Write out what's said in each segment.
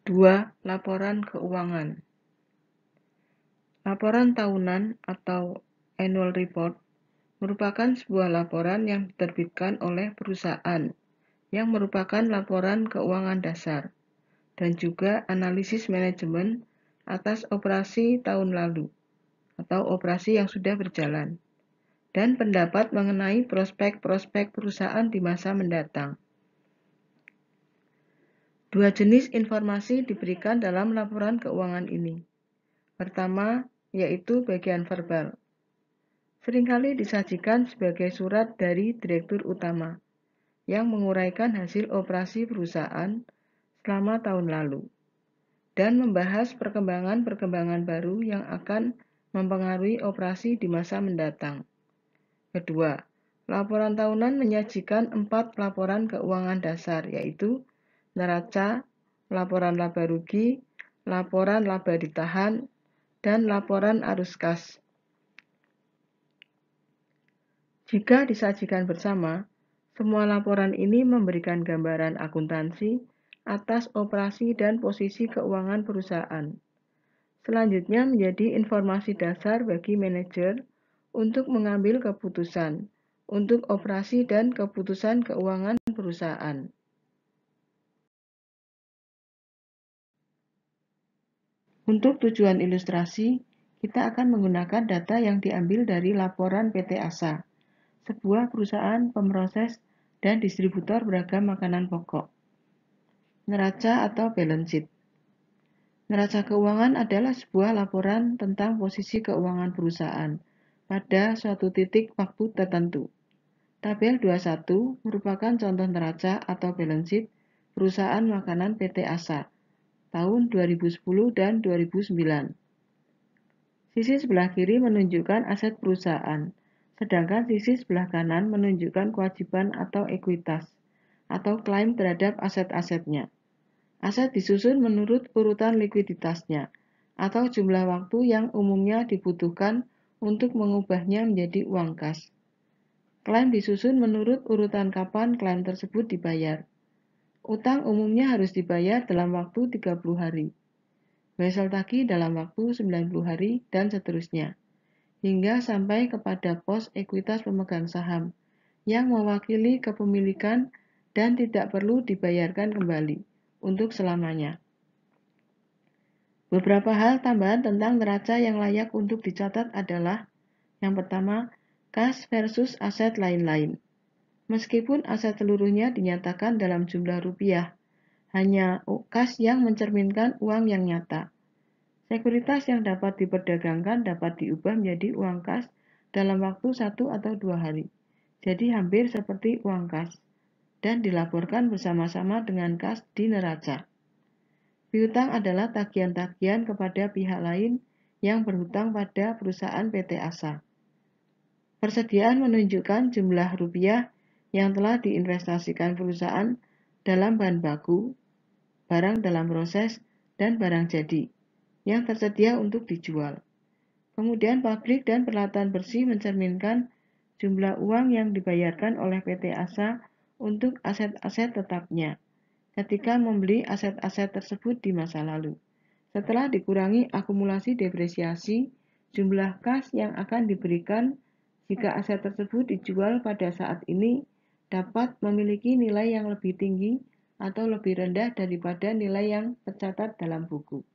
2. Laporan keuangan. Laporan tahunan atau annual report merupakan sebuah laporan yang diterbitkan oleh perusahaan yang merupakan laporan keuangan dasar dan juga analisis manajemen atas operasi tahun lalu atau operasi yang sudah berjalan dan pendapat mengenai prospek-prospek perusahaan di masa mendatang. Dua jenis informasi diberikan dalam laporan keuangan ini. Pertama, yaitu bagian verbal. Seringkali disajikan sebagai surat dari direktur utama yang menguraikan hasil operasi perusahaan selama tahun lalu dan membahas perkembangan-perkembangan baru yang akan mempengaruhi operasi di masa mendatang. Kedua, laporan tahunan menyajikan 4 laporan keuangan dasar, yaitu neraca, laporan laba rugi, laporan laba ditahan, dan laporan arus kas. Jika disajikan bersama, semua laporan ini memberikan gambaran akuntansi atas operasi dan posisi keuangan perusahaan. Selanjutnya menjadi informasi dasar bagi manajer untuk mengambil keputusan untuk operasi dan keputusan keuangan perusahaan. Untuk tujuan ilustrasi, kita akan menggunakan data yang diambil dari laporan PT ASA, sebuah perusahaan pemroses dan distributor beragam makanan pokok. Neraca atau balance sheet. Neraca keuangan adalah sebuah laporan tentang posisi keuangan perusahaan pada suatu titik waktu tertentu. Tabel 21 merupakan contoh neraca atau balance sheet perusahaan makanan PT ASA tahun 2010 dan 2009. Sisi sebelah kiri menunjukkan aset perusahaan, sedangkan sisi sebelah kanan menunjukkan kewajiban atau ekuitas, atau klaim terhadap aset-asetnya. Aset disusun menurut urutan likuiditasnya, atau jumlah waktu yang umumnya dibutuhkan untuk mengubahnya menjadi uang kas. Klaim disusun menurut urutan kapan klaim tersebut dibayar. Utang umumnya harus dibayar dalam waktu 30 hari. Wesel tagih dalam waktu 90 hari, dan seterusnya, hingga sampai kepada pos ekuitas pemegang saham yang mewakili kepemilikan dan tidak perlu dibayarkan kembali untuk selamanya. Beberapa hal tambahan tentang neraca yang layak untuk dicatat adalah: yang pertama, kas versus aset lain-lain. Meskipun aset seluruhnya dinyatakan dalam jumlah rupiah, hanya kas yang mencerminkan uang yang nyata. Sekuritas yang dapat diperdagangkan dapat diubah menjadi uang kas dalam waktu 1 atau 2 hari. Jadi hampir seperti uang kas dan dilaporkan bersama-sama dengan kas di neraca. Piutang adalah tagihan-tagihan kepada pihak lain yang berhutang pada perusahaan PT ASA. Persediaan menunjukkan jumlah rupiah yang telah diinvestasikan perusahaan dalam bahan baku, barang dalam proses, dan barang jadi yang tersedia untuk dijual. Kemudian pabrik dan peralatan bersih mencerminkan jumlah uang yang dibayarkan oleh PT ASA untuk aset-aset tetapnya ketika membeli aset-aset tersebut di masa lalu. Setelah dikurangi akumulasi depresiasi, jumlah kas yang akan diberikan jika aset tersebut dijual pada saat ini dapat memiliki nilai yang lebih tinggi atau lebih rendah daripada nilai yang tercatat dalam buku.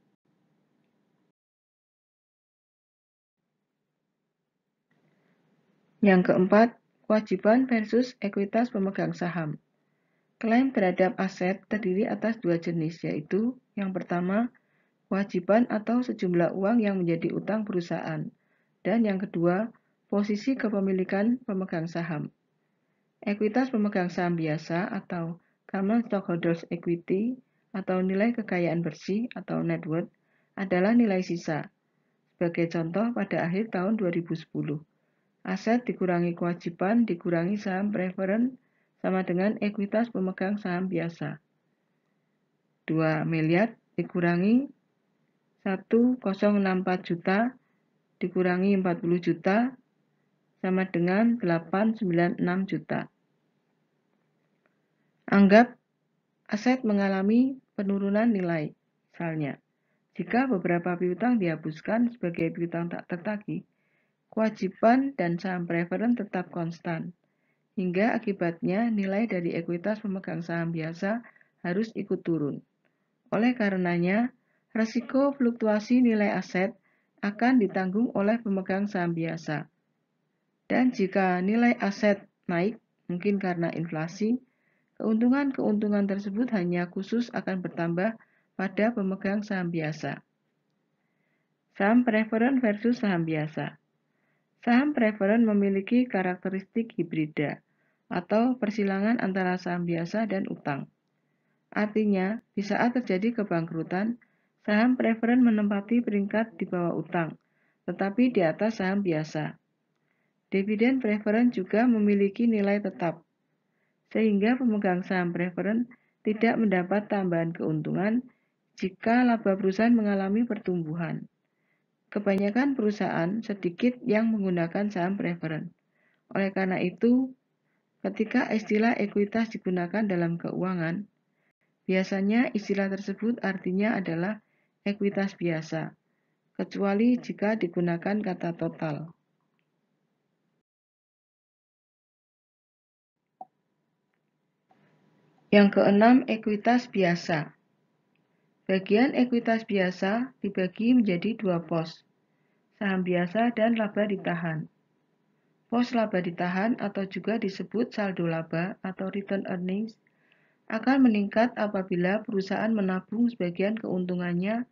Yang keempat, kewajiban versus ekuitas pemegang saham. Klaim terhadap aset terdiri atas 2 jenis, yaitu yang pertama, kewajiban atau sejumlah uang yang menjadi utang perusahaan, dan yang kedua, posisi kepemilikan pemegang saham. Ekuitas pemegang saham biasa atau Common Stockholders Equity atau nilai kekayaan bersih atau net worth adalah nilai sisa. Sebagai contoh, pada akhir tahun 2010, aset dikurangi kewajiban dikurangi saham preferen sama dengan ekuitas pemegang saham biasa. 2 miliar dikurangi 1064 juta dikurangi 40 juta sama dengan 896 juta. Anggap aset mengalami penurunan nilai, Misalnya, jika beberapa piutang dihapuskan sebagai piutang tak tertagih, kewajiban dan saham preferen tetap konstan, hingga akibatnya nilai dari ekuitas pemegang saham biasa harus ikut turun. Oleh karenanya, risiko fluktuasi nilai aset akan ditanggung oleh pemegang saham biasa. Dan jika nilai aset naik, mungkin karena inflasi, keuntungan-keuntungan tersebut hanya khusus akan bertambah pada pemegang saham biasa. Saham preferen versus saham biasa. Saham preferen memiliki karakteristik hibrida atau persilangan antara saham biasa dan utang. Artinya, di saat terjadi kebangkrutan, saham preferen menempati peringkat di bawah utang, tetapi di atas saham biasa. Dividen preferen juga memiliki nilai tetap, sehingga pemegang saham preferen tidak mendapat tambahan keuntungan jika laba perusahaan mengalami pertumbuhan. Kebanyakan perusahaan sedikit yang menggunakan saham preferen. Oleh karena itu, ketika istilah ekuitas digunakan dalam keuangan, biasanya istilah tersebut artinya adalah ekuitas biasa, kecuali jika digunakan kata total. Yang keenam, ekuitas biasa. Bagian ekuitas biasa dibagi menjadi dua pos, saham biasa dan laba ditahan. Pos laba ditahan atau juga disebut saldo laba atau return earnings akan meningkat apabila perusahaan menabung sebagian keuntungannya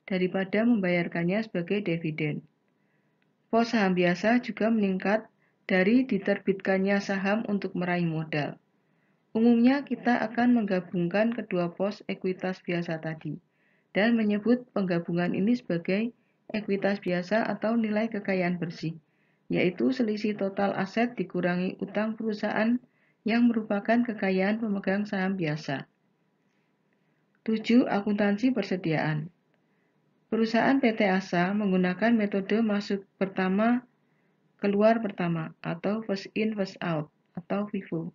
daripada membayarkannya sebagai dividen. Pos saham biasa juga meningkat dari diterbitkannya saham untuk meraih modal. Umumnya kita akan menggabungkan kedua pos ekuitas biasa tadi dan menyebut penggabungan ini sebagai ekuitas biasa atau nilai kekayaan bersih, yaitu selisih total aset dikurangi utang perusahaan yang merupakan kekayaan pemegang saham biasa. 7. Akuntansi persediaan. Perusahaan PT Asa menggunakan metode masuk pertama, keluar pertama atau first in first out atau FIFO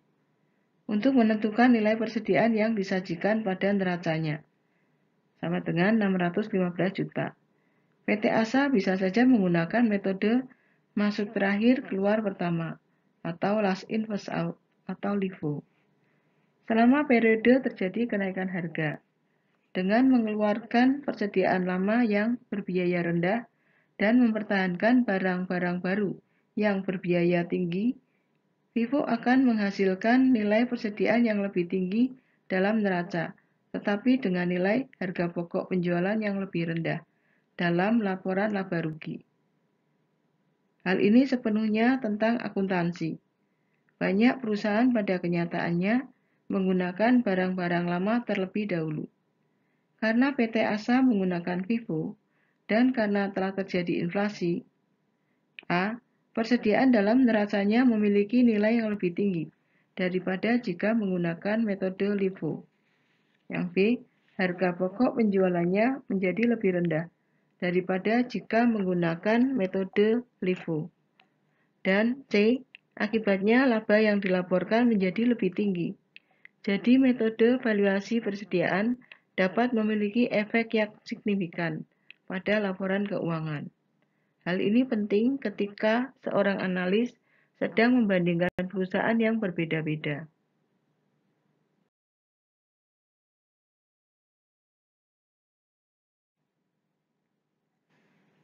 untuk menentukan nilai persediaan yang disajikan pada neracanya, sama dengan 615 juta. PT Asa bisa saja menggunakan metode masuk terakhir keluar pertama atau last in first out atau LIFO. Selama periode terjadi kenaikan harga, dengan mengeluarkan persediaan lama yang berbiaya rendah dan mempertahankan barang-barang baru yang berbiaya tinggi, FIFO akan menghasilkan nilai persediaan yang lebih tinggi dalam neraca, tetapi dengan nilai harga pokok penjualan yang lebih rendah dalam laporan laba rugi. Hal ini sepenuhnya tentang akuntansi. Banyak perusahaan pada kenyataannya menggunakan barang-barang lama terlebih dahulu. Karena PT Asa menggunakan FIFO dan karena telah terjadi inflasi, A. Persediaan dalam neracanya memiliki nilai yang lebih tinggi daripada jika menggunakan metode LIFO. Yang B. Harga pokok penjualannya menjadi lebih rendah daripada jika menggunakan metode LIFO. Dan C. Akibatnya laba yang dilaporkan menjadi lebih tinggi. Jadi metode valuasi persediaan dapat memiliki efek yang signifikan pada laporan keuangan. Hal ini penting ketika seorang analis sedang membandingkan perusahaan yang berbeda-beda.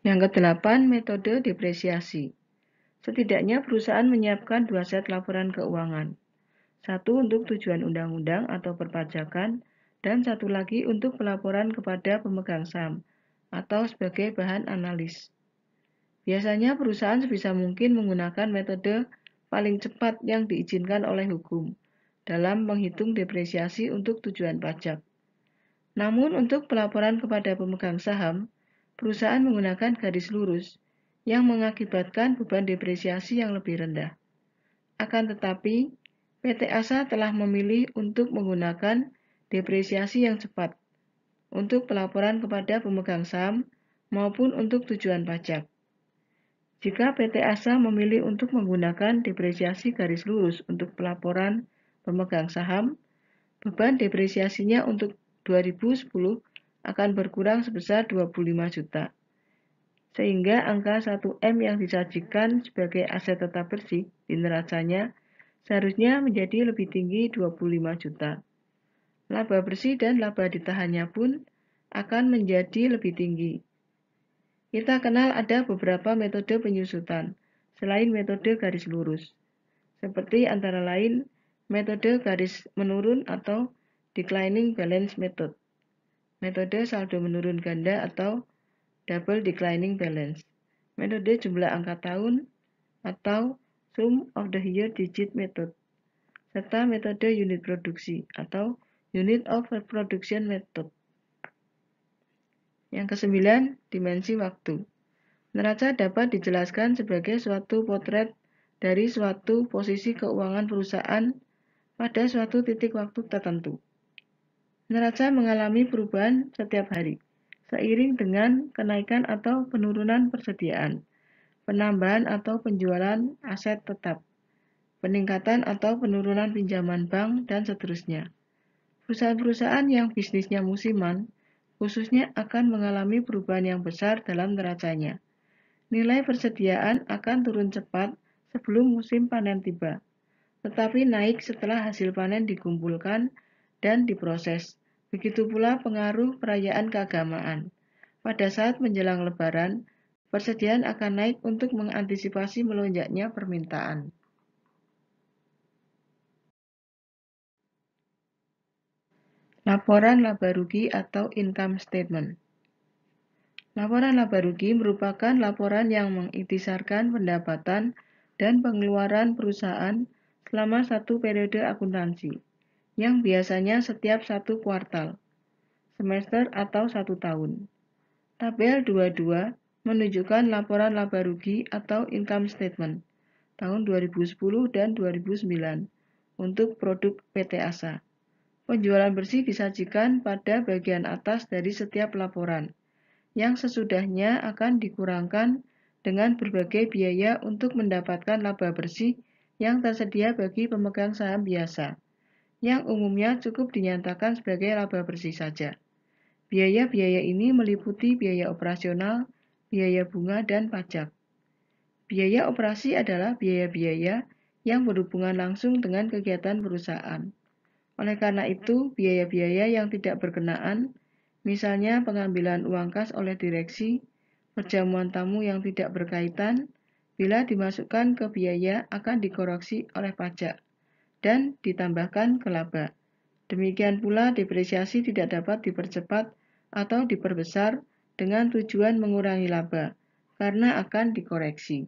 Yang kedelapan, metode depresiasi. Setidaknya perusahaan menyiapkan dua set laporan keuangan. Satu untuk tujuan undang-undang atau perpajakan, dan satu lagi untuk pelaporan kepada pemegang saham atau sebagai bahan analis. Biasanya perusahaan sebisa mungkin menggunakan metode paling cepat yang diizinkan oleh hukum dalam menghitung depresiasi untuk tujuan pajak. Namun untuk pelaporan kepada pemegang saham, perusahaan menggunakan garis lurus yang mengakibatkan beban depresiasi yang lebih rendah. Akan tetapi, PT Asa telah memilih untuk menggunakan depresiasi yang cepat untuk pelaporan kepada pemegang saham maupun untuk tujuan pajak. Jika PT Asa memilih untuk menggunakan depresiasi garis lurus untuk pelaporan pemegang saham, beban depresiasinya untuk 2010 akan berkurang sebesar 25 juta. Sehingga angka 1M yang disajikan sebagai aset tetap bersih di neracanya seharusnya menjadi lebih tinggi 25 juta. Laba bersih dan laba ditahannya pun akan menjadi lebih tinggi. Kita kenal ada beberapa metode penyusutan selain metode garis lurus, seperti antara lain metode garis menurun atau declining balance method, metode saldo menurun ganda atau double declining balance, metode jumlah angka tahun atau sum of the year digit method, serta metode unit produksi atau unit of production method. Yang kesembilan, dimensi waktu. Neraca dapat dijelaskan sebagai suatu potret dari suatu posisi keuangan perusahaan pada suatu titik waktu tertentu. Neraca mengalami perubahan setiap hari, seiring dengan kenaikan atau penurunan persediaan, penambahan atau penjualan aset tetap, peningkatan atau penurunan pinjaman bank, dan seterusnya. Perusahaan-perusahaan yang bisnisnya musiman, khususnya akan mengalami perubahan yang besar dalam neracanya. Nilai persediaan akan turun cepat sebelum musim panen tiba, tetapi naik setelah hasil panen dikumpulkan dan diproses. Begitu pula pengaruh perayaan keagamaan. Pada saat menjelang Lebaran, persediaan akan naik untuk mengantisipasi melonjaknya permintaan. Laporan laba rugi atau income statement. Laporan laba rugi merupakan laporan yang mengintisarkan pendapatan dan pengeluaran perusahaan selama satu periode akuntansi, yang biasanya setiap satu kuartal, semester atau satu tahun. Tabel 22 menunjukkan laporan laba rugi atau income statement tahun 2010 dan 2009 untuk produk PT ASA. Penjualan bersih disajikan pada bagian atas dari setiap laporan, yang sesudahnya akan dikurangkan dengan berbagai biaya untuk mendapatkan laba bersih yang tersedia bagi pemegang saham biasa, yang umumnya cukup dinyatakan sebagai laba bersih saja. Biaya-biaya ini meliputi biaya operasional, biaya bunga, dan pajak. Biaya operasi adalah biaya-biaya yang berhubungan langsung dengan kegiatan perusahaan. Oleh karena itu, biaya-biaya yang tidak berkenaan, misalnya pengambilan uang kas oleh direksi, perjamuan tamu yang tidak berkaitan, bila dimasukkan ke biaya akan dikoreksi oleh pajak dan ditambahkan ke laba. Demikian pula depresiasi tidak dapat dipercepat atau diperbesar dengan tujuan mengurangi laba, karena akan dikoreksi.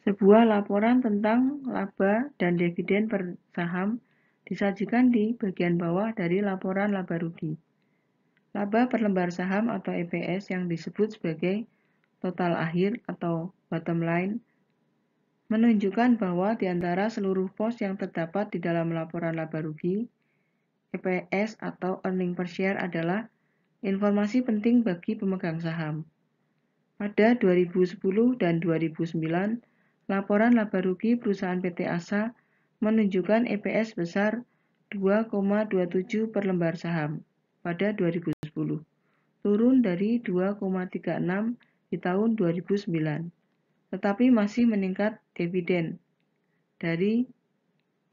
Sebuah laporan tentang laba dan dividen per saham disajikan di bagian bawah dari laporan laba rugi. Laba per lembar saham atau EPS yang disebut sebagai total akhir atau bottom line menunjukkan bahwa di antara seluruh pos yang terdapat di dalam laporan laba rugi, EPS atau earning per share adalah informasi penting bagi pemegang saham. Pada 2010 dan 2009, laporan laba rugi perusahaan PT ASA menunjukkan EPS sebesar 2,27 per lembar saham pada 2010, turun dari 2,36 di tahun 2009. Tetapi masih meningkat dividen dari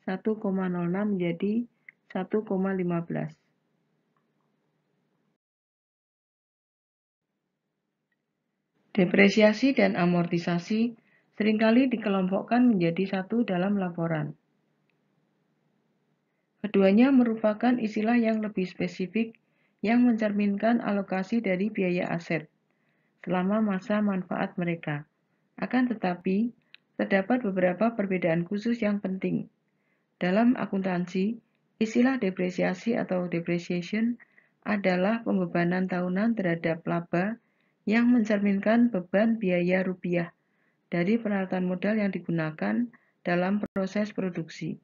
1,06 menjadi 1,15. Depresiasi dan amortisasi seringkali dikelompokkan menjadi satu dalam laporan. Keduanya merupakan istilah yang lebih spesifik yang mencerminkan alokasi dari biaya aset selama masa manfaat mereka. Akan tetapi, terdapat beberapa perbedaan khusus yang penting. Dalam akuntansi, istilah depresiasi atau depreciation adalah pembebanan tahunan terhadap laba yang mencerminkan beban biaya rupiah dari peralatan modal yang digunakan dalam proses produksi.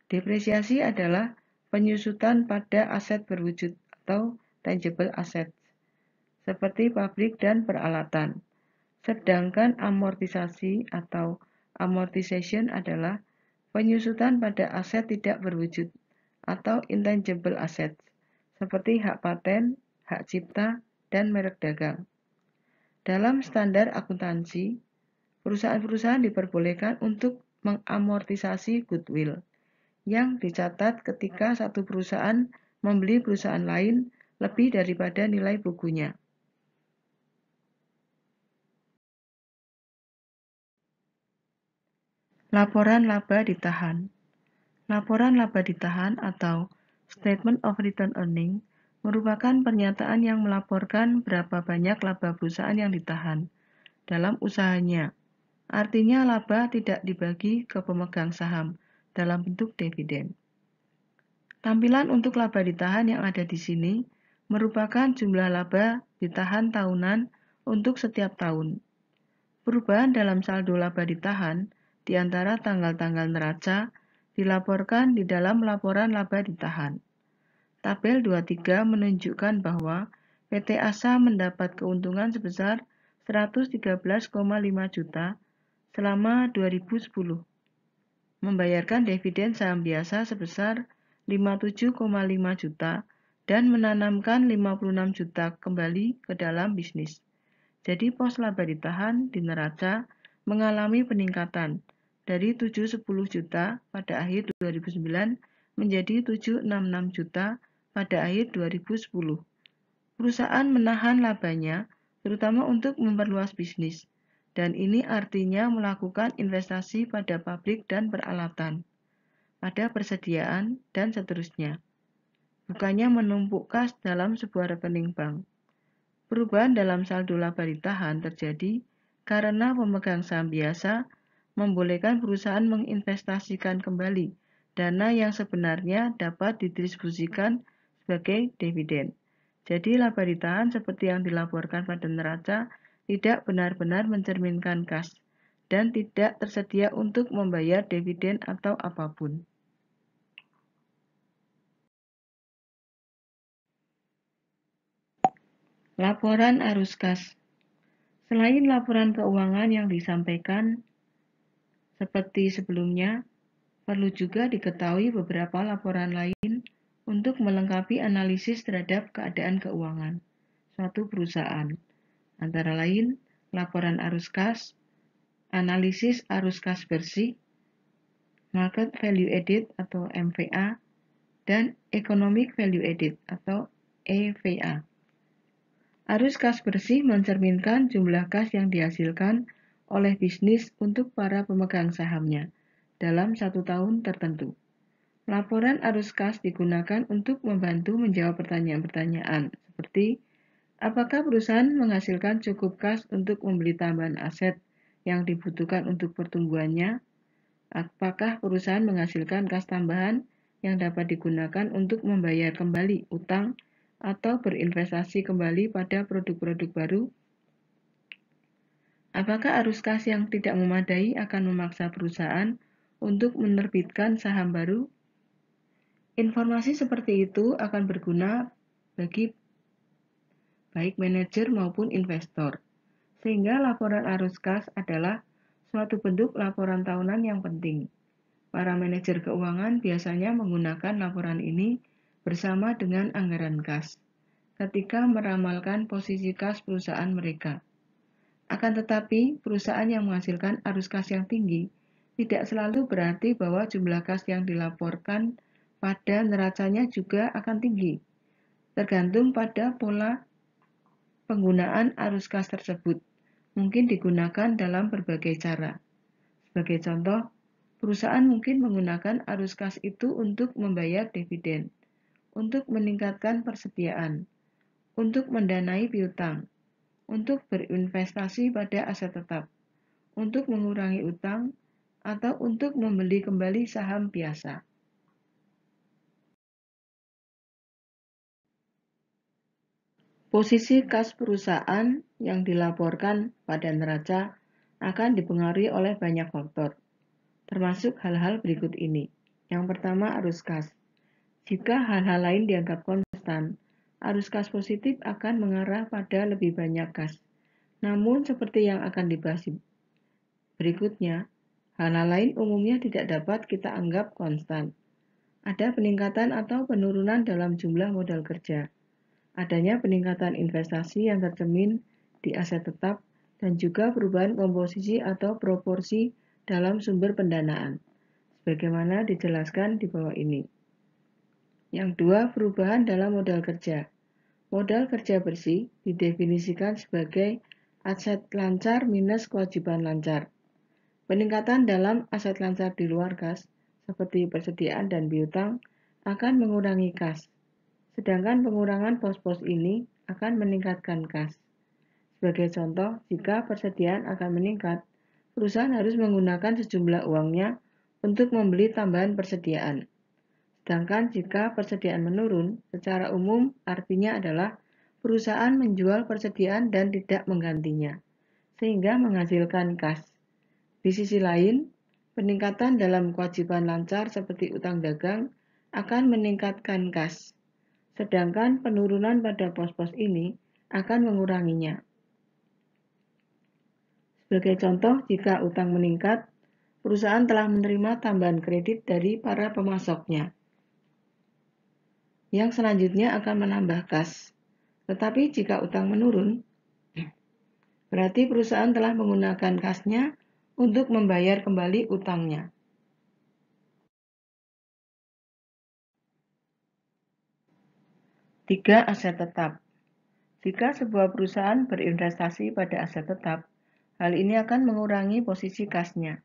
Depresiasi adalah penyusutan pada aset berwujud atau tangible assets, seperti pabrik dan peralatan. Sedangkan amortisasi atau amortization adalah penyusutan pada aset tidak berwujud atau intangible assets, seperti hak paten, hak cipta, dan merek dagang. Dalam standar akuntansi, perusahaan-perusahaan diperbolehkan untuk mengamortisasi goodwill yang dicatat ketika satu perusahaan membeli perusahaan lain lebih daripada nilai bukunya. Laporan laba ditahan. Laporan laba ditahan atau Statement of Return Earning merupakan pernyataan yang melaporkan berapa banyak laba perusahaan yang ditahan dalam usahanya. Artinya laba tidak dibagi ke pemegang saham dalam bentuk dividen. Tampilan untuk laba ditahan yang ada di sini merupakan jumlah laba ditahan tahunan untuk setiap tahun. Perubahan dalam saldo laba ditahan di antara tanggal-tanggal neraca dilaporkan di dalam laporan laba ditahan. Tabel 23 menunjukkan bahwa PT ASA mendapat keuntungan sebesar 113,5 juta selama 2010, membayarkan dividen saham biasa sebesar 57,5 juta dan menanamkan 56 juta kembali ke dalam bisnis. Jadi pos laba ditahan di neraca mengalami peningkatan dari 710 juta pada akhir 2009 menjadi 766 juta pada akhir 2010. Perusahaan menahan labanya terutama untuk memperluas bisnis, dan ini artinya melakukan investasi pada pabrik dan peralatan, pada persediaan, dan seterusnya, bukannya menumpuk kas dalam sebuah rekening bank. Perubahan dalam saldo laba ditahan terjadi karena pemegang saham biasa membolehkan perusahaan menginvestasikan kembali dana yang sebenarnya dapat didistribusikan sebagai dividen. Jadi laba ditahan seperti yang dilaporkan pada neraca tidak benar-benar mencerminkan kas dan tidak tersedia untuk membayar dividen atau apapun. Laporan arus kas. Selain laporan keuangan yang disampaikan seperti sebelumnya, perlu juga diketahui beberapa laporan lain untuk melengkapi analisis terhadap keadaan keuangan suatu perusahaan. Antara lain, laporan arus kas, analisis arus kas bersih, market value added atau MVA, dan economic value added atau EVA. Arus kas bersih mencerminkan jumlah kas yang dihasilkan oleh bisnis untuk para pemegang sahamnya dalam satu tahun tertentu. Laporan arus kas digunakan untuk membantu menjawab pertanyaan-pertanyaan seperti apakah perusahaan menghasilkan cukup kas untuk membeli tambahan aset yang dibutuhkan untuk pertumbuhannya? Apakah perusahaan menghasilkan kas tambahan yang dapat digunakan untuk membayar kembali utang atau berinvestasi kembali pada produk-produk baru? Apakah arus kas yang tidak memadai akan memaksa perusahaan untuk menerbitkan saham baru? Informasi seperti itu akan berguna bagi baik manajer maupun investor, sehingga laporan arus kas adalah suatu bentuk laporan tahunan yang penting. Para manajer keuangan biasanya menggunakan laporan ini bersama dengan anggaran kas ketika meramalkan posisi kas perusahaan mereka. Akan tetapi, perusahaan yang menghasilkan arus kas yang tinggi tidak selalu berarti bahwa jumlah kas yang dilaporkan pada neracanya juga akan tinggi, tergantung pada pola penggunaan arus kas tersebut. Mungkin digunakan dalam berbagai cara. Sebagai contoh, perusahaan mungkin menggunakan arus kas itu untuk membayar dividen, untuk meningkatkan persediaan, untuk mendanai piutang, untuk berinvestasi pada aset tetap, untuk mengurangi utang, atau untuk membeli kembali saham biasa. Posisi kas perusahaan yang dilaporkan pada neraca akan dipengaruhi oleh banyak faktor, termasuk hal-hal berikut ini. Yang pertama, arus kas. Jika hal-hal lain dianggap konstan, arus kas positif akan mengarah pada lebih banyak kas. Namun, seperti yang akan dibahas berikutnya, Hal lain umumnya tidak dapat kita anggap konstan. Ada peningkatan atau penurunan dalam jumlah modal kerja. Adanya peningkatan investasi yang tercermin di aset tetap dan juga perubahan komposisi atau proporsi dalam sumber pendanaan, sebagaimana dijelaskan di bawah ini. Yang dua, perubahan dalam modal kerja. Modal kerja bersih didefinisikan sebagai aset lancar minus kewajiban lancar. Peningkatan dalam aset lancar di luar kas, seperti persediaan dan piutang, akan mengurangi kas. Sedangkan pengurangan pos-pos ini akan meningkatkan kas. Sebagai contoh, jika persediaan akan meningkat, perusahaan harus menggunakan sejumlah uangnya untuk membeli tambahan persediaan. Sedangkan jika persediaan menurun, secara umum artinya adalah perusahaan menjual persediaan dan tidak menggantinya, sehingga menghasilkan kas. Di sisi lain, peningkatan dalam kewajiban lancar seperti utang dagang akan meningkatkan kas. Sedangkan penurunan pada pos-pos ini akan menguranginya. Sebagai contoh, jika utang meningkat, perusahaan telah menerima tambahan kredit dari para pemasoknya, yang selanjutnya akan menambah kas. Tetapi jika utang menurun, berarti perusahaan telah menggunakan kasnya untuk membayar kembali utangnya. 3. Aset tetap. Jika sebuah perusahaan berinvestasi pada aset tetap, hal ini akan mengurangi posisi kasnya.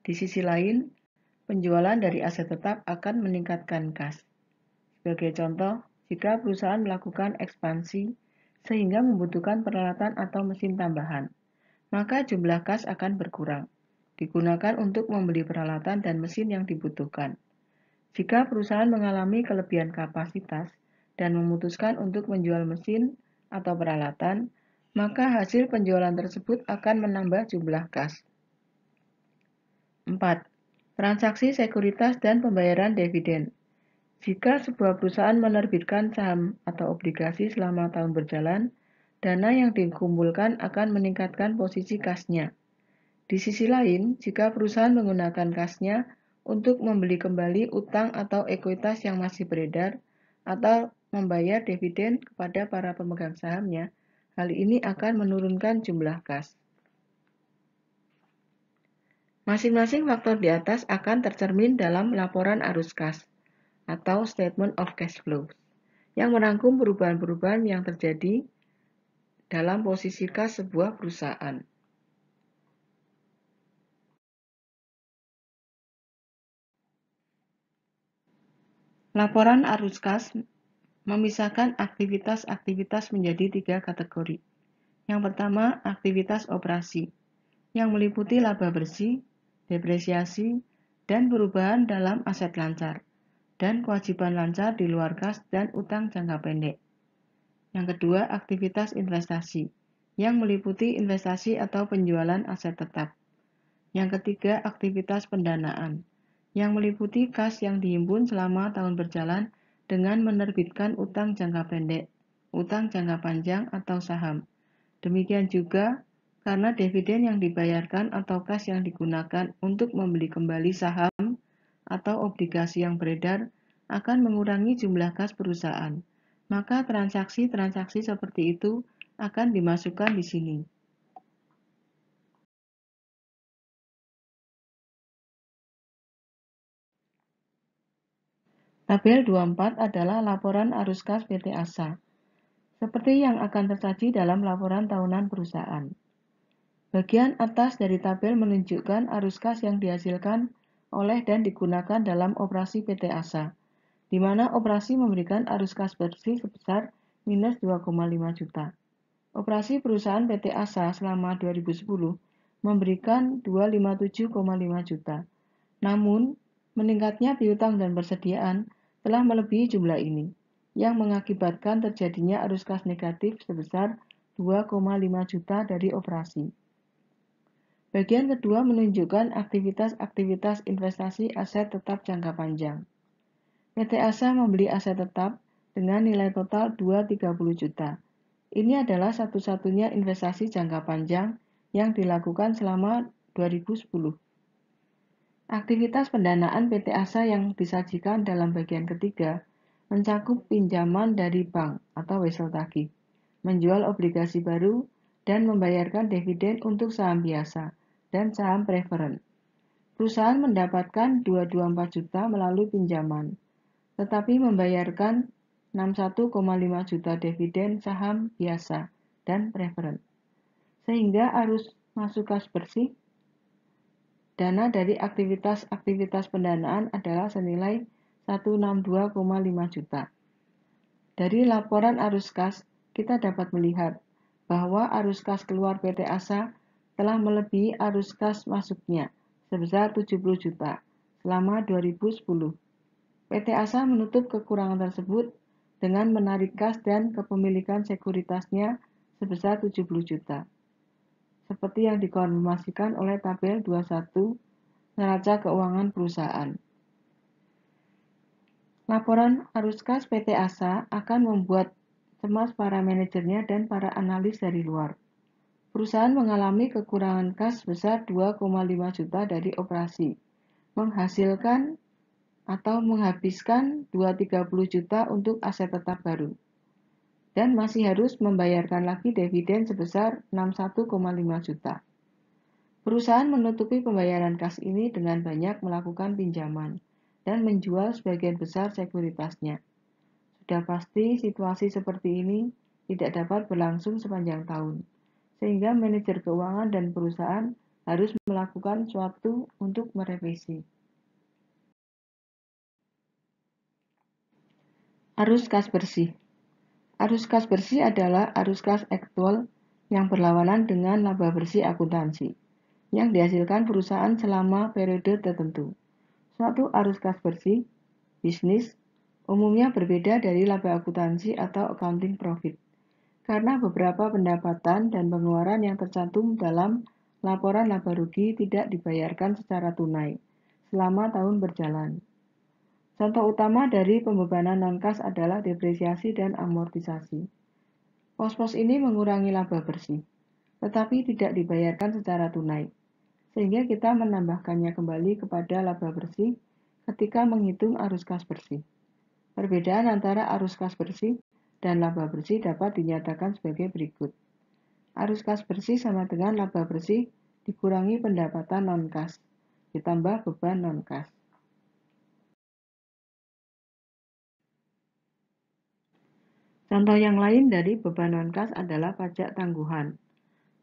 Di sisi lain, penjualan dari aset tetap akan meningkatkan kas. Sebagai contoh, jika perusahaan melakukan ekspansi sehingga membutuhkan peralatan atau mesin tambahan, maka jumlah kas akan berkurang, digunakan untuk membeli peralatan dan mesin yang dibutuhkan. Jika perusahaan mengalami kelebihan kapasitas dan memutuskan untuk menjual mesin atau peralatan, maka hasil penjualan tersebut akan menambah jumlah kas. 4. Transaksi sekuritas dan pembayaran dividen. Jika sebuah perusahaan menerbitkan saham atau obligasi selama tahun berjalan, dana yang dikumpulkan akan meningkatkan posisi kasnya. Di sisi lain, jika perusahaan menggunakan kasnya untuk membeli kembali utang atau ekuitas yang masih beredar, atau membayar dividen kepada para pemegang sahamnya, hal ini akan menurunkan jumlah kas. Masing-masing faktor di atas akan tercermin dalam laporan arus kas atau Statement of Cash Flow yang merangkum perubahan-perubahan yang terjadi dalam posisi kas sebuah perusahaan. Laporan arus kas memisahkan aktivitas-aktivitas menjadi 3 kategori. Yang pertama, aktivitas operasi, yang meliputi laba bersih, depresiasi, dan perubahan dalam aset lancar, dan kewajiban lancar di luar kas dan utang jangka pendek. Yang kedua, aktivitas investasi, yang meliputi investasi atau penjualan aset tetap. Yang ketiga, aktivitas pendanaan, yang meliputi kas yang dihimpun selama tahun berjalan dengan menerbitkan utang jangka pendek, utang jangka panjang, atau saham. Demikian juga karena dividen yang dibayarkan atau kas yang digunakan untuk membeli kembali saham atau obligasi yang beredar akan mengurangi jumlah kas perusahaan. Maka transaksi-transaksi seperti itu akan dimasukkan di sini. Tabel 24 adalah laporan arus kas PT Asa, seperti yang akan tersaji dalam laporan tahunan perusahaan. Bagian atas dari tabel menunjukkan arus kas yang dihasilkan oleh dan digunakan dalam operasi PT Asa, di mana operasi memberikan arus kas bersih sebesar minus 2,5 juta. Operasi perusahaan PT Asa selama 2010 memberikan 257,5 juta. Namun, meningkatnya piutang dan persediaan telah melebihi jumlah ini, yang mengakibatkan terjadinya arus kas negatif sebesar 2,5 juta dari operasi. Bagian kedua menunjukkan aktivitas-aktivitas investasi aset tetap jangka panjang. PT Asa membeli aset tetap dengan nilai total 230 juta. Ini adalah satu-satunya investasi jangka panjang yang dilakukan selama 2010. Aktivitas pendanaan PT Asa yang disajikan dalam bagian ketiga mencakup pinjaman dari bank atau wesel tagih, menjual obligasi baru, dan membayarkan dividen untuk saham biasa dan saham preferen. Perusahaan mendapatkan 224 juta melalui pinjaman, tetapi membayarkan 61,5 juta dividen saham biasa dan preferen. Sehingga arus masuk kas bersih dana dari aktivitas pendanaan adalah senilai 162,5 juta. Dari laporan arus kas, kita dapat melihat bahwa arus kas keluar PT Asa telah melebihi arus kas masuknya sebesar 70 juta selama 2010. PT Asa menutup kekurangan tersebut dengan menarik kas dan kepemilikan sekuritasnya sebesar 70 juta. Seperti yang dikonfirmasikan oleh tabel 21 neraca keuangan perusahaan. Laporan arus kas PT Asa akan membuat cemas para manajernya dan para analis dari luar. Perusahaan mengalami kekurangan kas sebesar 2,5 juta dari operasi, menghasilkan atau menghabiskan 230 juta untuk aset tetap baru, dan masih harus membayarkan lagi dividen sebesar 61,5 juta. Perusahaan menutupi pembayaran kas ini dengan banyak melakukan pinjaman dan menjual sebagian besar sekuritasnya. Sudah pasti situasi seperti ini tidak dapat berlangsung sepanjang tahun, sehingga manajer keuangan dan perusahaan harus melakukan sesuatu untuk merevisi. Arus kas bersih. Arus kas bersih adalah arus kas aktual yang berlawanan dengan laba bersih akuntansi yang dihasilkan perusahaan selama periode tertentu. Suatu arus kas bersih bisnis umumnya berbeda dari laba akuntansi atau accounting profit karena beberapa pendapatan dan pengeluaran yang tercantum dalam laporan laba rugi tidak dibayarkan secara tunai selama tahun berjalan. Contoh utama dari pembebanan non-kas adalah depresiasi dan amortisasi. Pos-pos ini mengurangi laba bersih, tetapi tidak dibayarkan secara tunai, sehingga kita menambahkannya kembali kepada laba bersih ketika menghitung arus kas bersih. Perbedaan antara arus kas bersih dan laba bersih dapat dinyatakan sebagai berikut. Arus kas bersih sama dengan laba bersih dikurangi pendapatan non-kas, ditambah beban non-kas. Contoh yang lain dari beban non-kas adalah pajak tangguhan.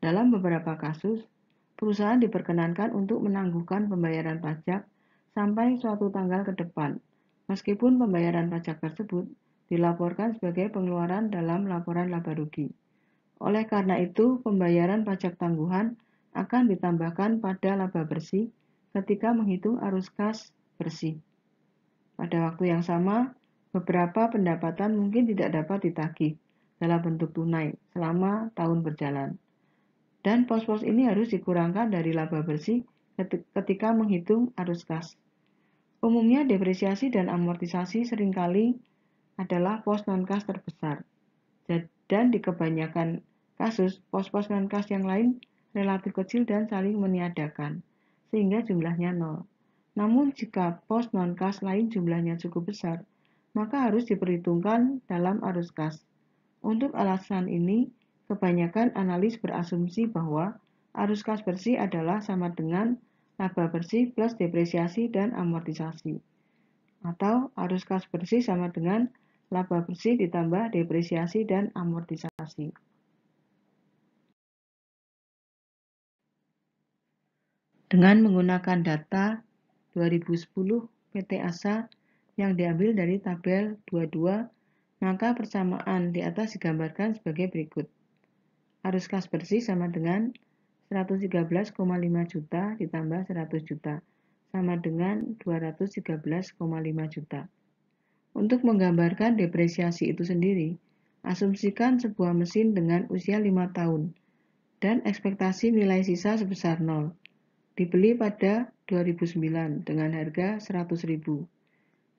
Dalam beberapa kasus, perusahaan diperkenankan untuk menangguhkan pembayaran pajak sampai suatu tanggal ke depan, meskipun pembayaran pajak tersebut dilaporkan sebagai pengeluaran dalam laporan laba rugi. Oleh karena itu, pembayaran pajak tangguhan akan ditambahkan pada laba bersih ketika menghitung arus kas bersih. Pada waktu yang sama, beberapa pendapatan mungkin tidak dapat ditagih dalam bentuk tunai selama tahun berjalan. Dan pos-pos ini harus dikurangkan dari laba bersih ketika menghitung arus kas. Umumnya depresiasi dan amortisasi seringkali adalah pos non-kas terbesar. Dan di kebanyakan kasus, pos-pos non-kas yang lain relatif kecil dan saling meniadakan, sehingga jumlahnya nol. Namun jika pos non-kas lain jumlahnya cukup besar, maka harus diperhitungkan dalam arus kas. Untuk alasan ini, kebanyakan analis berasumsi bahwa arus kas bersih adalah sama dengan laba bersih plus depresiasi dan amortisasi. Atau arus kas bersih sama dengan laba bersih ditambah depresiasi dan amortisasi. Dengan menggunakan data 2010 PT Asa yang diambil dari tabel 22, maka persamaan di atas digambarkan sebagai berikut. Arus kas bersih sama dengan 113,5 juta ditambah 100 juta, sama dengan 213,5 juta. Untuk menggambarkan depresiasi itu sendiri, asumsikan sebuah mesin dengan usia 5 tahun dan ekspektasi nilai sisa sebesar 0. Dibeli pada 2009 dengan harga 100.000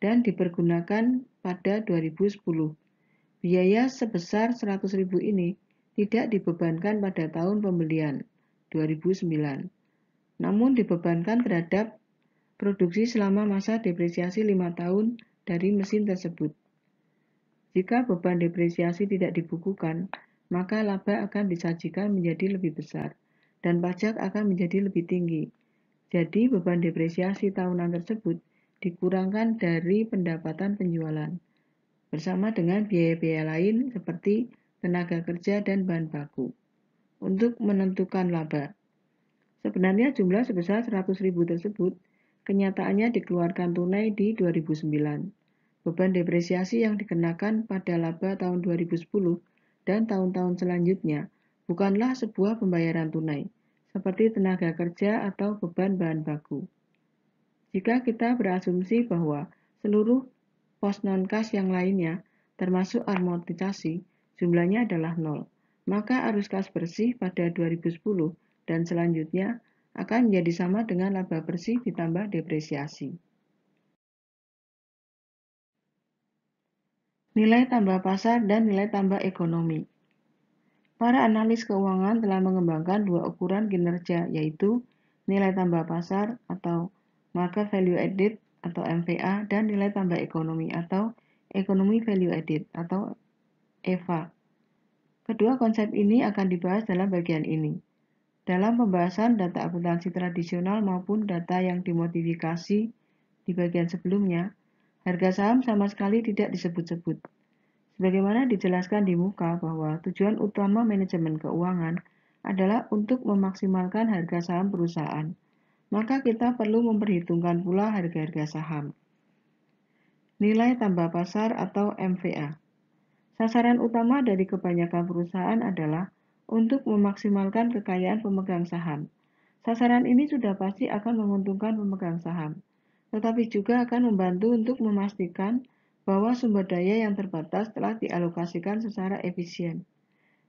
dan dipergunakan pada 2010. Biaya sebesar 100.000 ini tidak dibebankan pada tahun pembelian 2009, namun dibebankan terhadap produksi selama masa depresiasi 5 tahun dari mesin tersebut. Jika beban depresiasi tidak dibukukan, maka laba akan disajikan menjadi lebih besar dan pajak akan menjadi lebih tinggi. Jadi beban depresiasi tahunan tersebut dikurangkan dari pendapatan penjualan, bersama dengan biaya-biaya lain seperti tenaga kerja dan bahan baku. Untuk menentukan laba, sebenarnya jumlah sebesar 100.000 tersebut kenyataannya dikeluarkan tunai di 2009. Beban depresiasi yang dikenakan pada laba tahun 2010 dan tahun-tahun selanjutnya bukanlah sebuah pembayaran tunai, seperti tenaga kerja atau beban bahan baku. Jika kita berasumsi bahwa seluruh pos non-kas yang lainnya, termasuk amortisasi, jumlahnya adalah 0, maka arus kas bersih pada 2010 dan selanjutnya akan menjadi sama dengan laba bersih ditambah depresiasi. Nilai tambah pasar dan nilai tambah ekonomi. Para analis keuangan telah mengembangkan dua ukuran kinerja, yaitu nilai tambah pasar atau Market Value Added atau MVA dan nilai tambah ekonomi atau Economy Value Added atau EVA. Kedua konsep ini akan dibahas dalam bagian ini. Dalam pembahasan data akuntansi tradisional maupun data yang dimodifikasi di bagian sebelumnya, harga saham sama sekali tidak disebut-sebut. Sebagaimana dijelaskan di muka bahwa tujuan utama manajemen keuangan adalah untuk memaksimalkan harga saham perusahaan, maka kita perlu memperhitungkan pula harga-harga saham. Nilai tambah pasar atau MVA. Sasaran utama dari kebanyakan perusahaan adalah untuk memaksimalkan kekayaan pemegang saham. Sasaran ini sudah pasti akan menguntungkan pemegang saham, tetapi juga akan membantu untuk memastikan bahwa sumber daya yang terbatas telah dialokasikan secara efisien,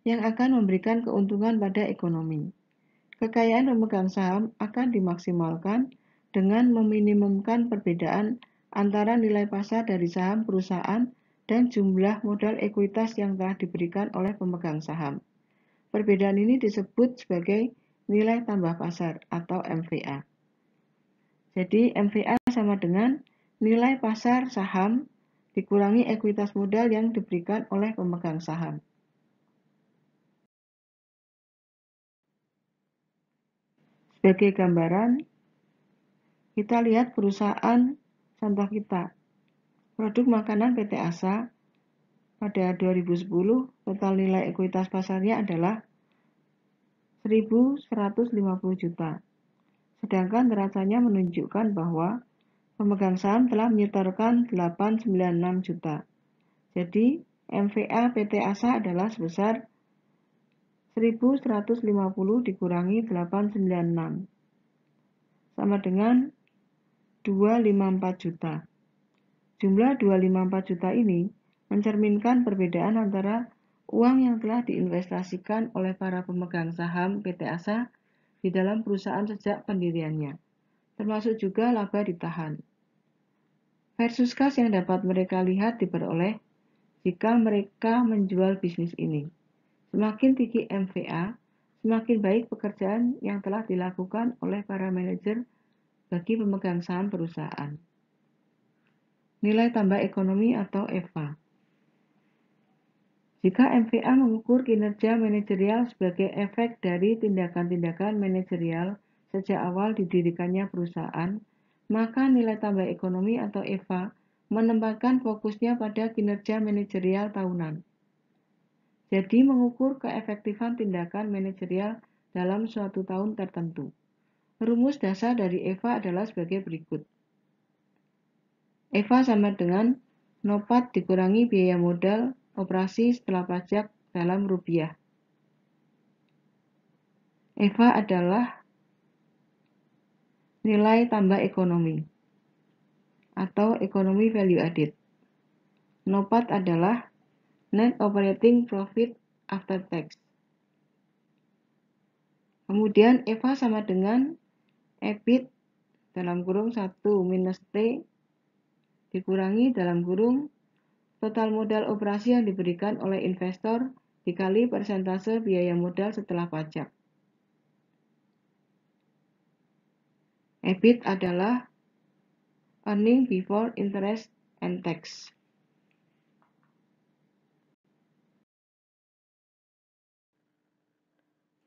yang akan memberikan keuntungan pada ekonomi. Kekayaan pemegang saham akan dimaksimalkan dengan meminimumkan perbedaan antara nilai pasar dari saham perusahaan dan jumlah modal ekuitas yang telah diberikan oleh pemegang saham. Perbedaan ini disebut sebagai nilai tambah pasar atau MVA. Jadi MVA sama dengan nilai pasar saham dikurangi ekuitas modal yang diberikan oleh pemegang saham. Sebagai gambaran, kita lihat perusahaan contoh kita. Produk makanan PT Asa pada 2010 total nilai ekuitas pasarnya adalah 1.150 juta. Sedangkan neracanya menunjukkan bahwa pemegang saham telah menyetorkan 896 juta. Jadi, MVA PT Asa adalah sebesar 1.150 dikurangi 896 sama dengan 254 juta. Jumlah 254 juta ini mencerminkan perbedaan antara uang yang telah diinvestasikan oleh para pemegang saham PT Asa di dalam perusahaan sejak pendiriannya, termasuk juga laba ditahan, versus kas yang dapat mereka lihat diperoleh jika mereka menjual bisnis ini. Semakin tinggi MVA, semakin baik pekerjaan yang telah dilakukan oleh para manajer bagi pemegang saham perusahaan. Nilai tambah ekonomi atau EVA. Jika MVA mengukur kinerja manajerial sebagai efek dari tindakan-tindakan manajerial sejak awal didirikannya perusahaan, maka nilai tambah ekonomi atau EVA menempatkan fokusnya pada kinerja manajerial tahunan. Jadi mengukur keefektifan tindakan manajerial dalam suatu tahun tertentu. Rumus dasar dari EVA adalah sebagai berikut. EVA sama dengan NOPAT dikurangi biaya modal operasi setelah pajak dalam rupiah. EVA adalah nilai tambah ekonomi atau Economy Value Added. NOPAT adalah Net Operating Profit After Tax. Kemudian EVA sama dengan EBIT dalam kurung 1 minus T dikurangi dalam kurung total modal operasi yang diberikan oleh investor dikali persentase biaya modal setelah pajak. EBIT adalah Earning before interest and tax.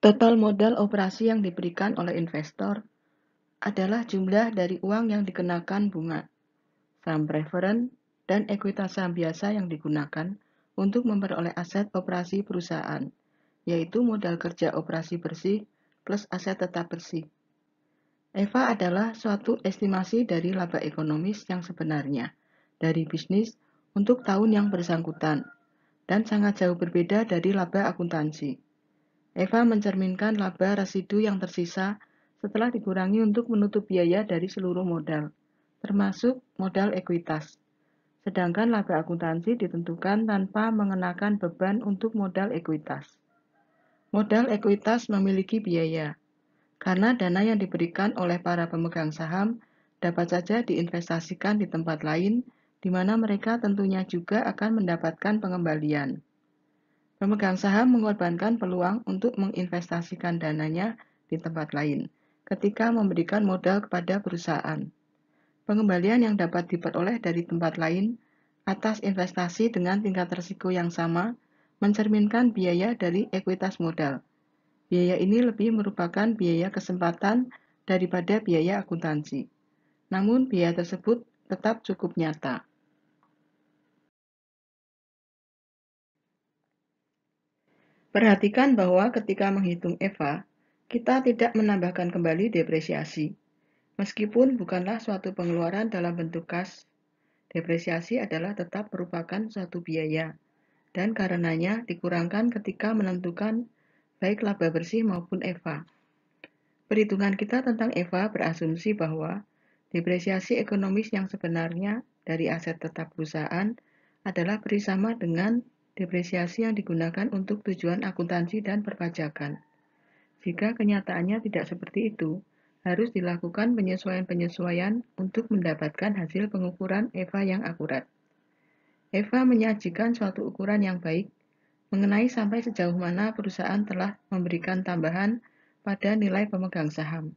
Total modal operasi yang diberikan oleh investor adalah jumlah dari uang yang dikenakan bunga, saham preferen, dan ekuitas saham biasa yang digunakan untuk memperoleh aset operasi perusahaan, yaitu modal kerja operasi bersih plus aset tetap bersih. EVA adalah suatu estimasi dari laba ekonomis yang sebenarnya dari bisnis untuk tahun yang bersangkutan dan sangat jauh berbeda dari laba akuntansi. EVA mencerminkan laba residu yang tersisa setelah dikurangi untuk menutup biaya dari seluruh modal, termasuk modal ekuitas. Sedangkan laba akuntansi ditentukan tanpa mengenakan beban untuk modal ekuitas. Modal ekuitas memiliki biaya, karena dana yang diberikan oleh para pemegang saham dapat saja diinvestasikan di tempat lain, di mana mereka tentunya juga akan mendapatkan pengembalian. Pemegang saham mengorbankan peluang untuk menginvestasikan dananya di tempat lain ketika memberikan modal kepada perusahaan. Pengembalian yang dapat diperoleh dari tempat lain atas investasi dengan tingkat risiko yang sama mencerminkan biaya dari ekuitas modal. Biaya ini lebih merupakan biaya kesempatan daripada biaya akuntansi. Namun biaya tersebut tetap cukup nyata. Perhatikan bahwa ketika menghitung EVA, kita tidak menambahkan kembali depresiasi. Meskipun bukanlah suatu pengeluaran dalam bentuk kas, depresiasi adalah tetap merupakan suatu biaya, dan karenanya dikurangkan ketika menentukan baik laba bersih maupun EVA. Perhitungan kita tentang EVA berasumsi bahwa depresiasi ekonomis yang sebenarnya dari aset tetap perusahaan adalah bersama dengan depresiasi yang digunakan untuk tujuan akuntansi dan perpajakan. Jika kenyataannya tidak seperti itu, harus dilakukan penyesuaian-penyesuaian untuk mendapatkan hasil pengukuran EVA yang akurat. EVA menyajikan suatu ukuran yang baik mengenai sampai sejauh mana perusahaan telah memberikan tambahan pada nilai pemegang saham.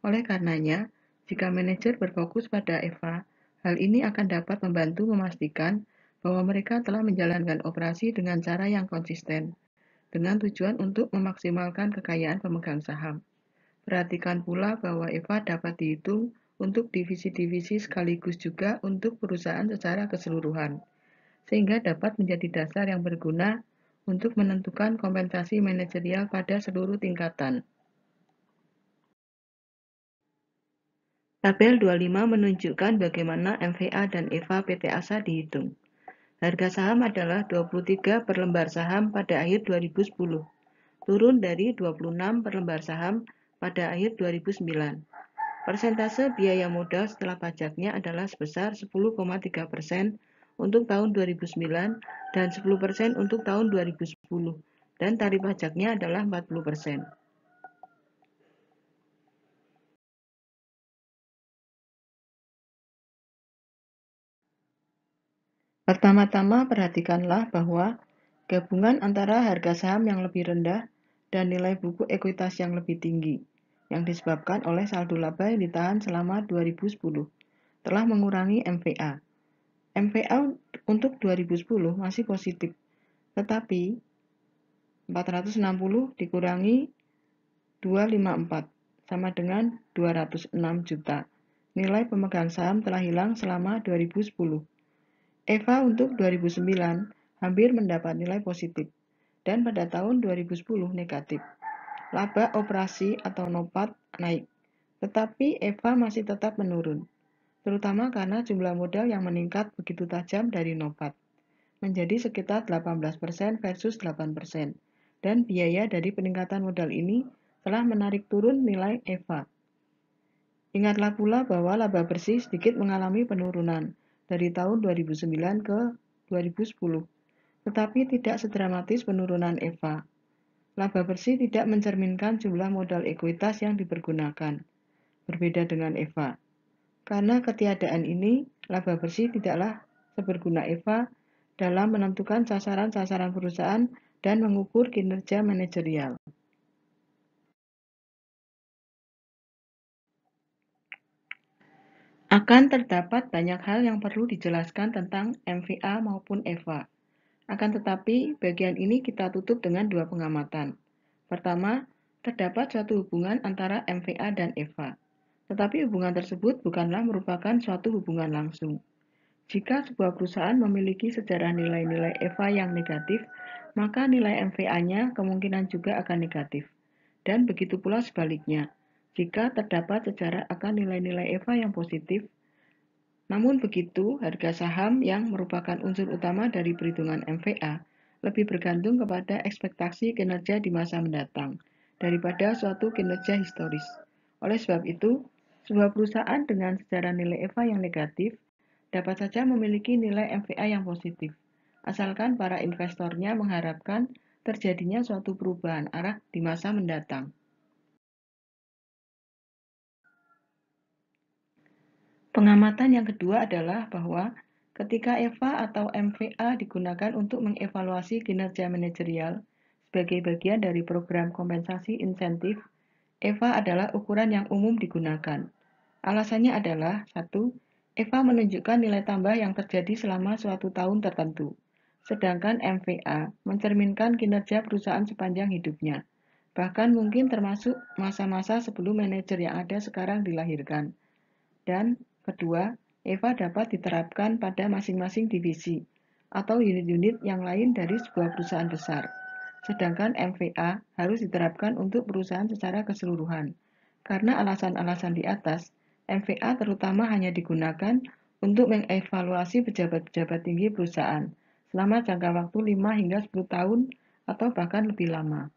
Oleh karenanya, jika manajer berfokus pada EVA, hal ini akan dapat membantu memastikan bahwa mereka telah menjalankan operasi dengan cara yang konsisten, dengan tujuan untuk memaksimalkan kekayaan pemegang saham. Perhatikan pula bahwa EVA dapat dihitung untuk divisi-divisi sekaligus juga untuk perusahaan secara keseluruhan, sehingga dapat menjadi dasar yang berguna untuk menentukan kompensasi manajerial pada seluruh tingkatan. Tabel 25 menunjukkan bagaimana MVA dan EVA PT Asa dihitung. Harga saham adalah 23 per lembar saham pada akhir 2010, turun dari 26 per lembar saham pada akhir 2009. Persentase biaya modal setelah pajaknya adalah sebesar 10,3% untuk tahun 2009 dan 10% untuk tahun 2010, dan tarif pajaknya adalah 40%. Pertama-tama perhatikanlah bahwa gabungan antara harga saham yang lebih rendah dan nilai buku ekuitas yang lebih tinggi, yang disebabkan oleh saldo laba yang ditahan selama 2010, telah mengurangi MVA. MVA untuk 2010 masih positif, tetapi 460 dikurangi 254 sama dengan 206 juta. Nilai pemegang saham telah hilang selama 2010. EVA untuk 2009 hampir mendapat nilai positif, dan pada tahun 2010 negatif. Laba operasi atau NOPAT naik, tetapi EVA masih tetap menurun, terutama karena jumlah modal yang meningkat begitu tajam dari NOPAT, menjadi sekitar 18% versus 8%, dan biaya dari peningkatan modal ini telah menarik turun nilai EVA. Ingatlah pula bahwa laba bersih sedikit mengalami penurunan dari tahun 2009 ke 2010, tetapi tidak sedramatis penurunan EVA. Laba bersih tidak mencerminkan jumlah modal ekuitas yang dipergunakan, berbeda dengan EVA. Karena ketiadaan ini, laba bersih tidaklah seberguna EVA dalam menentukan sasaran-sasaran perusahaan dan mengukur kinerja manajerial. Akan terdapat banyak hal yang perlu dijelaskan tentang MVA maupun EVA. Akan tetapi, bagian ini kita tutup dengan dua pengamatan. Pertama, terdapat suatu hubungan antara MVA dan EVA. Tetapi hubungan tersebut bukanlah merupakan suatu hubungan langsung. Jika sebuah perusahaan memiliki sejarah nilai-nilai EVA yang negatif, maka nilai MVA-nya kemungkinan juga akan negatif. Dan begitu pula sebaliknya, jika terdapat sejarah akan nilai-nilai EVA yang positif, namun begitu, harga saham yang merupakan unsur utama dari perhitungan MVA lebih bergantung kepada ekspektasi kinerja di masa mendatang daripada suatu kinerja historis. Oleh sebab itu, sebuah perusahaan dengan sejarah nilai EVA yang negatif dapat saja memiliki nilai MVA yang positif, asalkan para investornya mengharapkan terjadinya suatu perubahan arah di masa mendatang. Pengamatan yang kedua adalah bahwa ketika EVA atau MVA digunakan untuk mengevaluasi kinerja manajerial sebagai bagian dari program kompensasi insentif, EVA adalah ukuran yang umum digunakan. Alasannya adalah, 1. EVA menunjukkan nilai tambah yang terjadi selama suatu tahun tertentu, sedangkan MVA mencerminkan kinerja perusahaan sepanjang hidupnya, bahkan mungkin termasuk masa-masa sebelum manajer yang ada sekarang dilahirkan. Dan kedua, EVA dapat diterapkan pada masing-masing divisi atau unit-unit yang lain dari sebuah perusahaan besar. Sedangkan MVA harus diterapkan untuk perusahaan secara keseluruhan. Karena alasan-alasan di atas, MVA terutama hanya digunakan untuk mengevaluasi pejabat-pejabat tinggi perusahaan selama jangka waktu 5 hingga 10 tahun atau bahkan lebih lama.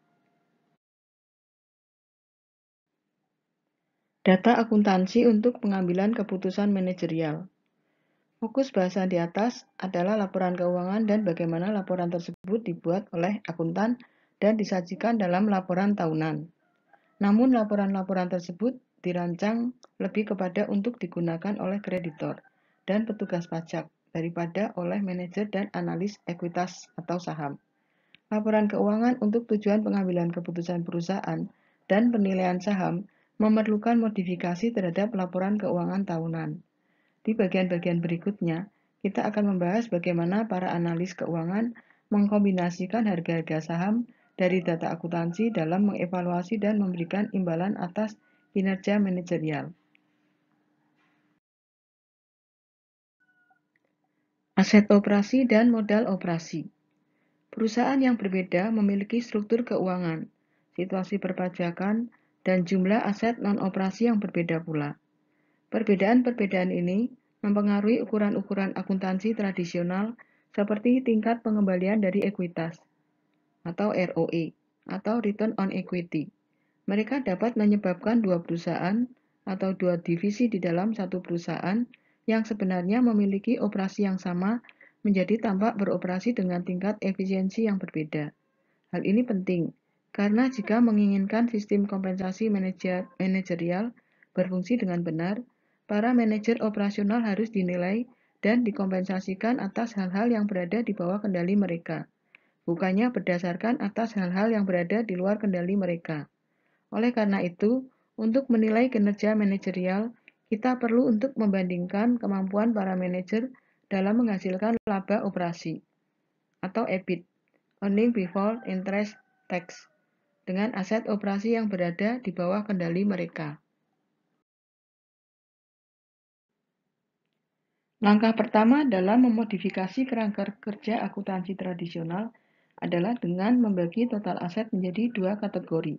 Data akuntansi untuk pengambilan keputusan manajerial. Fokus bahasan di atas adalah laporan keuangan dan bagaimana laporan tersebut dibuat oleh akuntan dan disajikan dalam laporan tahunan. Namun laporan-laporan tersebut dirancang lebih kepada untuk digunakan oleh kreditor dan petugas pajak daripada oleh manajer dan analis ekuitas atau saham. Laporan keuangan untuk tujuan pengambilan keputusan perusahaan dan penilaian saham memerlukan modifikasi terhadap laporan keuangan tahunan. Di bagian-bagian berikutnya, kita akan membahas bagaimana para analis keuangan mengkombinasikan harga-harga saham dari data akuntansi dalam mengevaluasi dan memberikan imbalan atas kinerja manajerial. Aset operasi dan modal operasi. Perusahaan yang berbeda memiliki struktur keuangan, situasi perpajakan, dan jumlah aset non-operasi yang berbeda pula. Perbedaan-perbedaan ini mempengaruhi ukuran-ukuran akuntansi tradisional seperti tingkat pengembalian dari ekuitas atau ROE atau Return on Equity. Mereka dapat menyebabkan dua perusahaan atau dua divisi di dalam satu perusahaan yang sebenarnya memiliki operasi yang sama menjadi tampak beroperasi dengan tingkat efisiensi yang berbeda. Hal ini penting karena jika menginginkan sistem kompensasi manajerial berfungsi dengan benar, para manajer operasional harus dinilai dan dikompensasikan atas hal-hal yang berada di bawah kendali mereka, bukannya berdasarkan atas hal-hal yang berada di luar kendali mereka. Oleh karena itu, untuk menilai kinerja manajerial, kita perlu untuk membandingkan kemampuan para manajer dalam menghasilkan laba operasi atau EBIT, Earning Before Interest Tax, dengan aset operasi yang berada di bawah kendali mereka. Langkah pertama dalam memodifikasi kerangka kerja akuntansi tradisional adalah dengan membagi total aset menjadi dua kategori.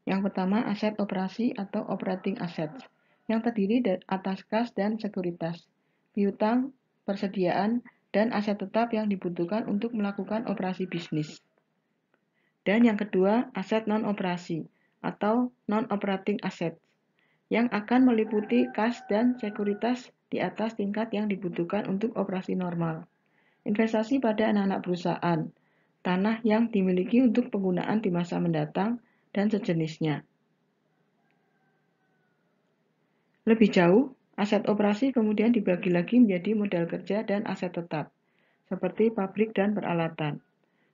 Yang pertama, aset operasi atau operating assets, yang terdiri dari atas kas dan sekuritas, piutang, persediaan, dan aset tetap yang dibutuhkan untuk melakukan operasi bisnis. Dan yang kedua, aset non-operasi atau non-operating assets, yang akan meliputi kas dan sekuritas di atas tingkat yang dibutuhkan untuk operasi normal. Investasi pada anak-anak perusahaan, tanah yang dimiliki untuk penggunaan di masa mendatang, dan sejenisnya. Lebih jauh, aset operasi kemudian dibagi lagi menjadi modal kerja dan aset tetap, seperti pabrik dan peralatan.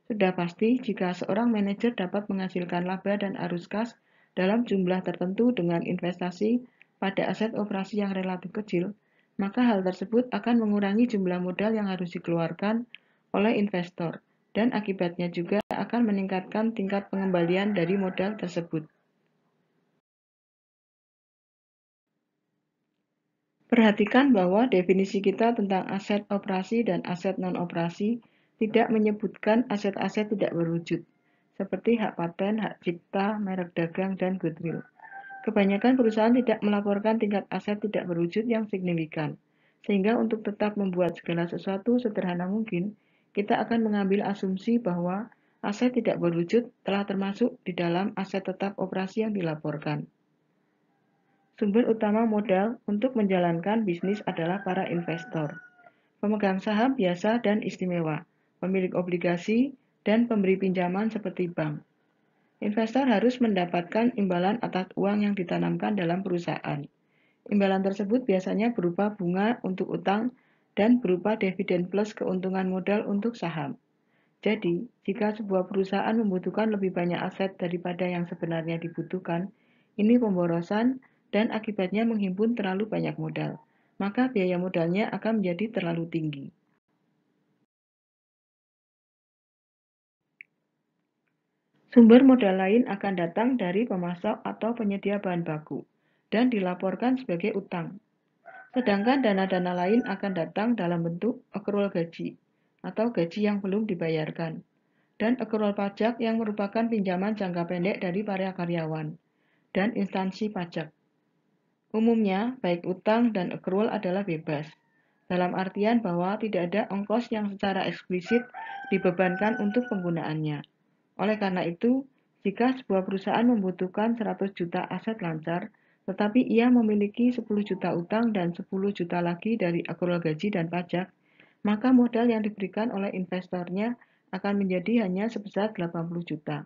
Sudah pasti jika seorang manajer dapat menghasilkan laba dan arus kas dalam jumlah tertentu dengan investasi pada aset operasi yang relatif kecil, maka hal tersebut akan mengurangi jumlah modal yang harus dikeluarkan oleh investor, dan akibatnya juga akan meningkatkan tingkat pengembalian dari modal tersebut. Perhatikan bahwa definisi kita tentang aset operasi dan aset non-operasi tidak menyebutkan aset-aset tidak berwujud, seperti hak paten, hak cipta, merek dagang, dan goodwill. Kebanyakan perusahaan tidak melaporkan tingkat aset tidak berwujud yang signifikan, sehingga untuk tetap membuat segala sesuatu sederhana mungkin, kita akan mengambil asumsi bahwa aset tidak berwujud telah termasuk di dalam aset tetap operasi yang dilaporkan. Sumber utama modal untuk menjalankan bisnis adalah para investor, pemegang saham biasa dan istimewa, pemilik obligasi, dan pemberi pinjaman seperti bank. Investor harus mendapatkan imbalan atas uang yang ditanamkan dalam perusahaan. Imbalan tersebut biasanya berupa bunga untuk utang dan berupa dividen plus keuntungan modal untuk saham. Jadi, jika sebuah perusahaan membutuhkan lebih banyak aset daripada yang sebenarnya dibutuhkan, ini pemborosan dan akibatnya menghimpun terlalu banyak modal. Maka biaya modalnya akan menjadi terlalu tinggi. Sumber modal lain akan datang dari pemasok atau penyedia bahan baku dan dilaporkan sebagai utang. Sedangkan dana-dana lain akan datang dalam bentuk accrual gaji atau gaji yang belum dibayarkan, dan accrual pajak yang merupakan pinjaman jangka pendek dari para karyawan dan instansi pajak. Umumnya, baik utang dan accrual adalah bebas, dalam artian bahwa tidak ada ongkos yang secara eksplisit dibebankan untuk penggunaannya. Oleh karena itu, jika sebuah perusahaan membutuhkan 100 juta aset lancar, tetapi ia memiliki 10 juta utang dan 10 juta lagi dari accrual gaji dan pajak, maka modal yang diberikan oleh investornya akan menjadi hanya sebesar 80 juta.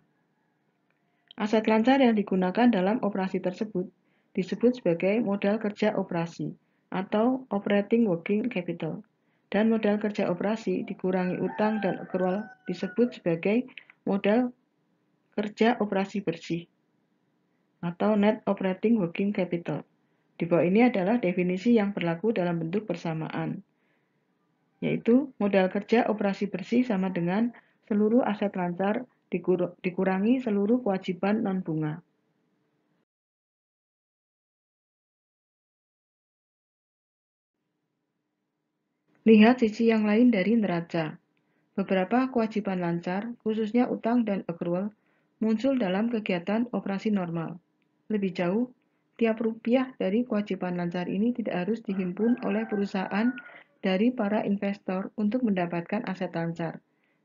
Aset lancar yang digunakan dalam operasi tersebut disebut sebagai modal kerja operasi atau operating working capital. Dan modal kerja operasi dikurangi utang dan accrual disebut sebagai modal kerja operasi bersih atau net operating working capital. Di bawah ini adalah definisi yang berlaku dalam bentuk persamaan, yaitu modal kerja operasi bersih sama dengan seluruh aset lancar dikurangi seluruh kewajiban non-bunga. Lihat sisi yang lain dari neraca. Beberapa kewajiban lancar, khususnya utang dan accrual, muncul dalam kegiatan operasi normal. Lebih jauh, tiap rupiah dari kewajiban lancar ini tidak harus dihimpun oleh perusahaan dari para investor untuk mendapatkan aset lancar.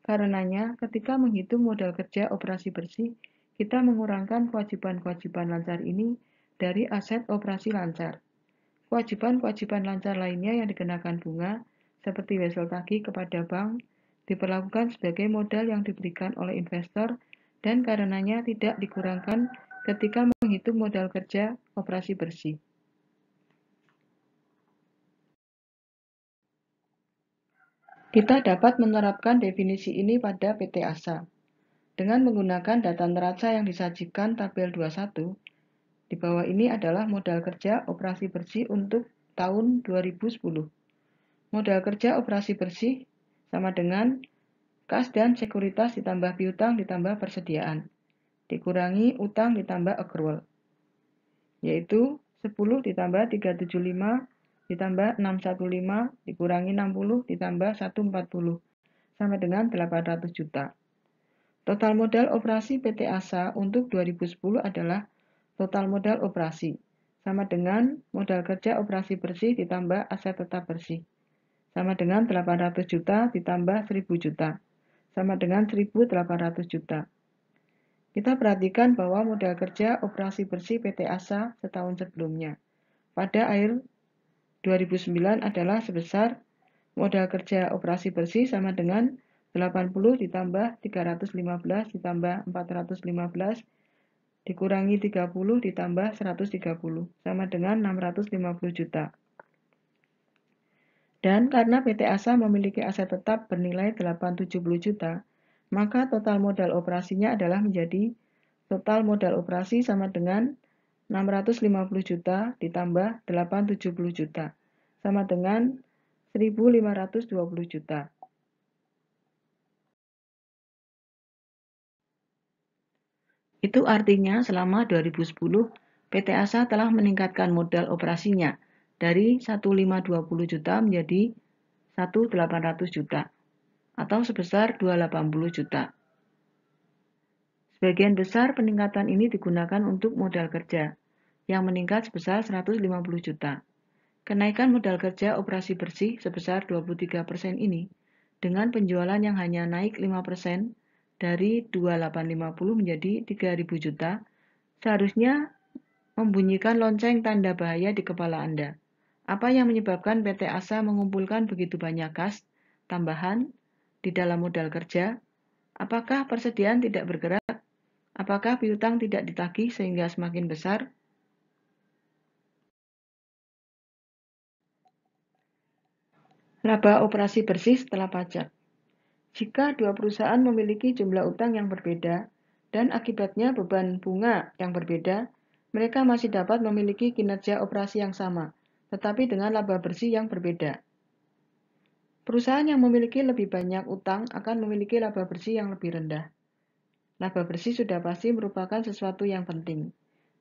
Karenanya, ketika menghitung modal kerja operasi bersih, kita mengurangkan kewajiban-kewajiban lancar ini dari aset operasi lancar. Kewajiban-kewajiban lancar lainnya yang dikenakan bunga, seperti wesel tagih kepada bank, diperlakukan sebagai modal yang diberikan oleh investor dan karenanya tidak dikurangkan ketika menghitung modal kerja operasi bersih. Kita dapat menerapkan definisi ini pada PT ASA. Dengan menggunakan data neraca yang disajikan tabel 21, di bawah ini adalah modal kerja operasi bersih untuk tahun 2010. Modal kerja operasi bersih sama dengan kas dan sekuritas ditambah piutang ditambah persediaan, dikurangi utang ditambah accrual, yaitu 10 ditambah 375 ditambah 615 dikurangi 60 ditambah 140, sama dengan 800 juta. Total modal operasi PT ASA untuk 2010 adalah total modal operasi, sama dengan modal kerja operasi bersih ditambah aset tetap bersih, sama dengan 800 juta ditambah 1000 juta, sama dengan 1800 juta. Kita perhatikan bahwa modal kerja operasi bersih PT ASA setahun sebelumnya, pada akhir 2009 adalah sebesar modal kerja operasi bersih sama dengan 80 ditambah 315 ditambah 415 dikurangi 30 ditambah 130, sama dengan 650 juta. Dan karena PT ASA memiliki aset tetap bernilai 870 juta, maka total modal operasinya adalah menjadi total modal operasi sama dengan 650 juta ditambah 870 juta, sama dengan 1.520 juta. Itu artinya selama 2010, PT Asa telah meningkatkan modal operasinya dari 1.520 juta menjadi 1.800 juta atau sebesar 280 juta. Sebagian besar peningkatan ini digunakan untuk modal kerja yang meningkat sebesar 150 juta. Kenaikan modal kerja operasi bersih sebesar 23% ini dengan penjualan yang hanya naik 5% dari 2.850 menjadi 3.000 juta seharusnya membunyikan lonceng tanda bahaya di kepala Anda. Apa yang menyebabkan PT Asa mengumpulkan begitu banyak kas tambahan di dalam modal kerja? Apakah persediaan tidak bergerak? Apakah piutang tidak ditagih sehingga semakin besar? Laba operasi bersih setelah pajak. Jika dua perusahaan memiliki jumlah utang yang berbeda dan akibatnya beban bunga yang berbeda, mereka masih dapat memiliki kinerja operasi yang sama, tetapi dengan laba bersih yang berbeda. Perusahaan yang memiliki lebih banyak utang akan memiliki laba bersih yang lebih rendah. Laba bersih sudah pasti merupakan sesuatu yang penting.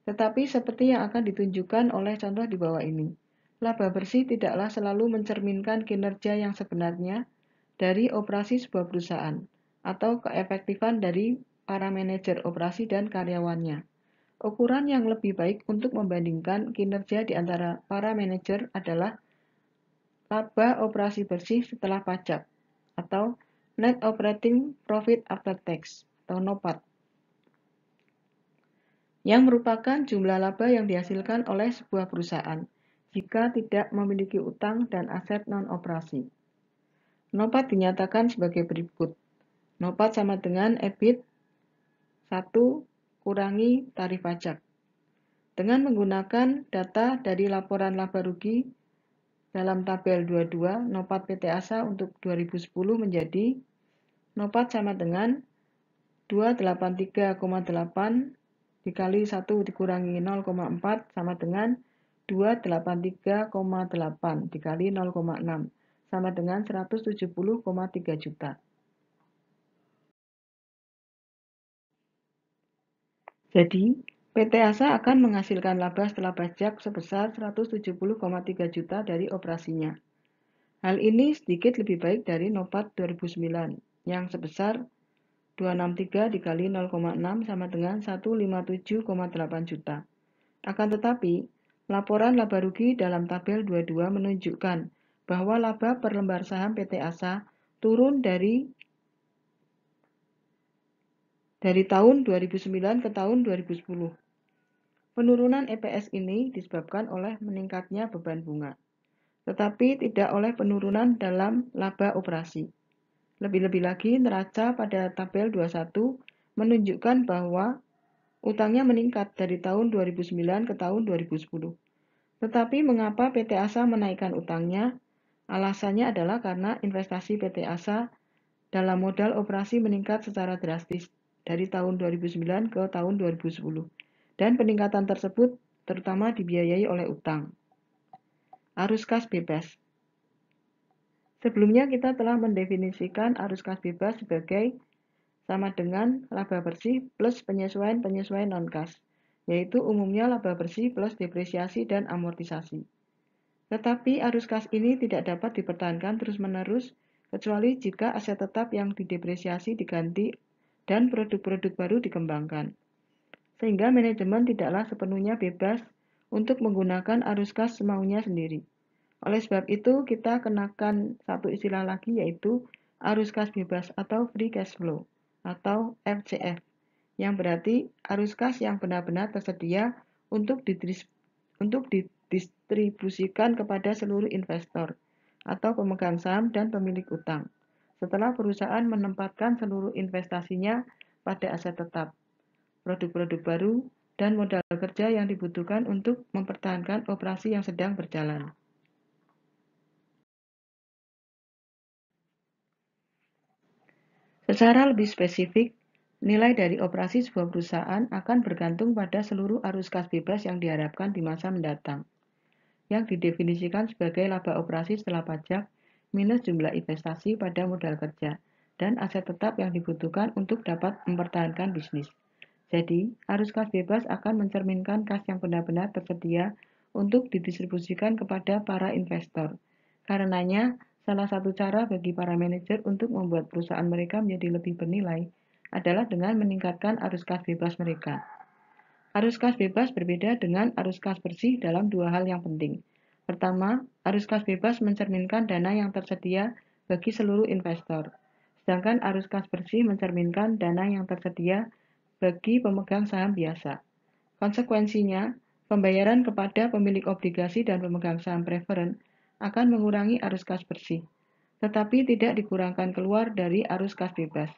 Tetapi seperti yang akan ditunjukkan oleh contoh di bawah ini, laba bersih tidaklah selalu mencerminkan kinerja yang sebenarnya dari operasi sebuah perusahaan atau keefektifan dari para manajer operasi dan karyawannya. Ukuran yang lebih baik untuk membandingkan kinerja di antara para manajer adalah laba operasi bersih setelah pajak atau Net Operating Profit After Tax atau NOPAT, yang merupakan jumlah laba yang dihasilkan oleh sebuah perusahaan jika tidak memiliki utang dan aset non-operasi. NOPAT dinyatakan sebagai berikut. NOPAT sama dengan EBIT 1 kurangi tarif pajak. Dengan menggunakan data dari laporan laba rugi dalam tabel 22, NOPAT PT Asa untuk 2010 menjadi NOPAT sama dengan 283,8 dikali 1 dikurangi 0,4 sama dengan 283,8 dikali 0,6 sama dengan 170,3 juta. Jadi, PT Asa akan menghasilkan laba setelah pajak sebesar 170,3 juta dari operasinya. Hal ini sedikit lebih baik dari NOPAT 2009 yang sebesar 263 dikali 0,6 sama dengan 157,8 juta. Akan tetapi, laporan laba rugi dalam tabel 22 menunjukkan bahwa laba per lembar saham PT Asa turun dari tahun 2009 ke tahun 2010. Penurunan EPS ini disebabkan oleh meningkatnya beban bunga, tetapi tidak oleh penurunan dalam laba operasi. Lebih-lebih lagi, neraca pada tabel 21 menunjukkan bahwa utangnya meningkat dari tahun 2009 ke tahun 2010. Tetapi mengapa PT Asa menaikkan utangnya? Alasannya adalah karena investasi PT Asa dalam modal operasi meningkat secara drastis dari tahun 2009 ke tahun 2010. Dan peningkatan tersebut terutama dibiayai oleh utang. Arus kas bebas. Sebelumnya kita telah mendefinisikan arus kas bebas sebagai sama dengan laba bersih plus penyesuaian non-kas, yaitu umumnya laba bersih plus depresiasi dan amortisasi. Tetapi arus kas ini tidak dapat dipertahankan terus-menerus kecuali jika aset tetap yang didepresiasi diganti dan produk-produk baru dikembangkan. Sehingga manajemen tidaklah sepenuhnya bebas untuk menggunakan arus kas semaunya sendiri. Oleh sebab itu, kita kenakan satu istilah lagi yaitu arus kas bebas atau free cash flow atau FCF, yang berarti arus kas yang benar-benar tersedia untuk didistribusikan kepada seluruh investor atau pemegang saham dan pemilik utang setelah perusahaan menempatkan seluruh investasinya pada aset tetap, produk-produk baru, dan modal kerja yang dibutuhkan untuk mempertahankan operasi yang sedang berjalan. Secara lebih spesifik, nilai dari operasi sebuah perusahaan akan bergantung pada seluruh arus kas bebas yang diharapkan di masa mendatang. yang didefinisikan sebagai laba operasi setelah pajak minus jumlah investasi pada modal kerja dan aset tetap yang dibutuhkan untuk dapat mempertahankan bisnis. Jadi, arus kas bebas akan mencerminkan kas yang benar-benar tersedia untuk didistribusikan kepada para investor. Karenanya, salah satu cara bagi para manajer untuk membuat perusahaan mereka menjadi lebih bernilai adalah dengan meningkatkan arus kas bebas mereka. Arus kas bebas berbeda dengan arus kas bersih dalam dua hal yang penting. Pertama, arus kas bebas mencerminkan dana yang tersedia bagi seluruh investor. Sedangkan arus kas bersih mencerminkan dana yang tersedia bagi pemegang saham biasa. Konsekuensinya, pembayaran kepada pemilik obligasi dan pemegang saham preferen akan mengurangi arus kas bersih, tetapi tidak dikurangkan keluar dari arus kas bebas.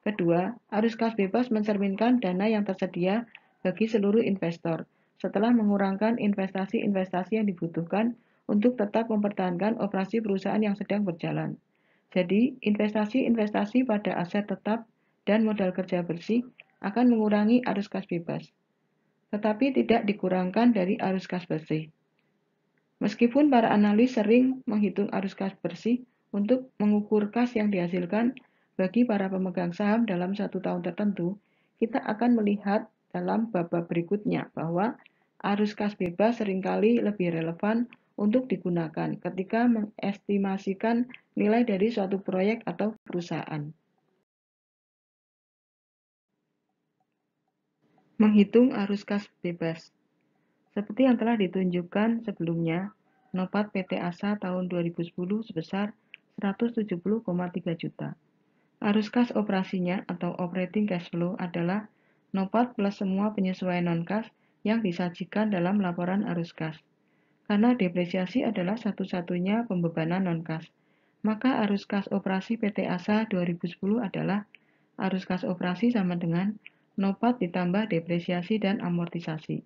Kedua, arus kas bebas mencerminkan dana yang tersedia bagi seluruh investor, setelah mengurangkan investasi-investasi yang dibutuhkan untuk tetap mempertahankan operasi perusahaan yang sedang berjalan. Jadi, investasi-investasi pada aset tetap dan modal kerja bersih akan mengurangi arus kas bebas, tetapi tidak dikurangkan dari arus kas bersih. Meskipun para analis sering menghitung arus kas bersih untuk mengukur kas yang dihasilkan bagi para pemegang saham dalam satu tahun tertentu, kita akan melihat dalam bab-bab berikutnya bahwa arus kas bebas seringkali lebih relevan untuk digunakan ketika mengestimasikan nilai dari suatu proyek atau perusahaan. Menghitung arus kas bebas. Seperti yang telah ditunjukkan sebelumnya, NOPAT PT ASA tahun 2010 sebesar 170,3 juta. Arus kas operasinya atau operating cash flow adalah NOPAT plus semua penyesuaian non-kas yang disajikan dalam laporan arus kas. Karena depresiasi adalah satu-satunya pembebanan non-kas, maka arus kas operasi PT ASA 2010 adalah arus kas operasi sama dengan NOPAT ditambah depresiasi dan amortisasi,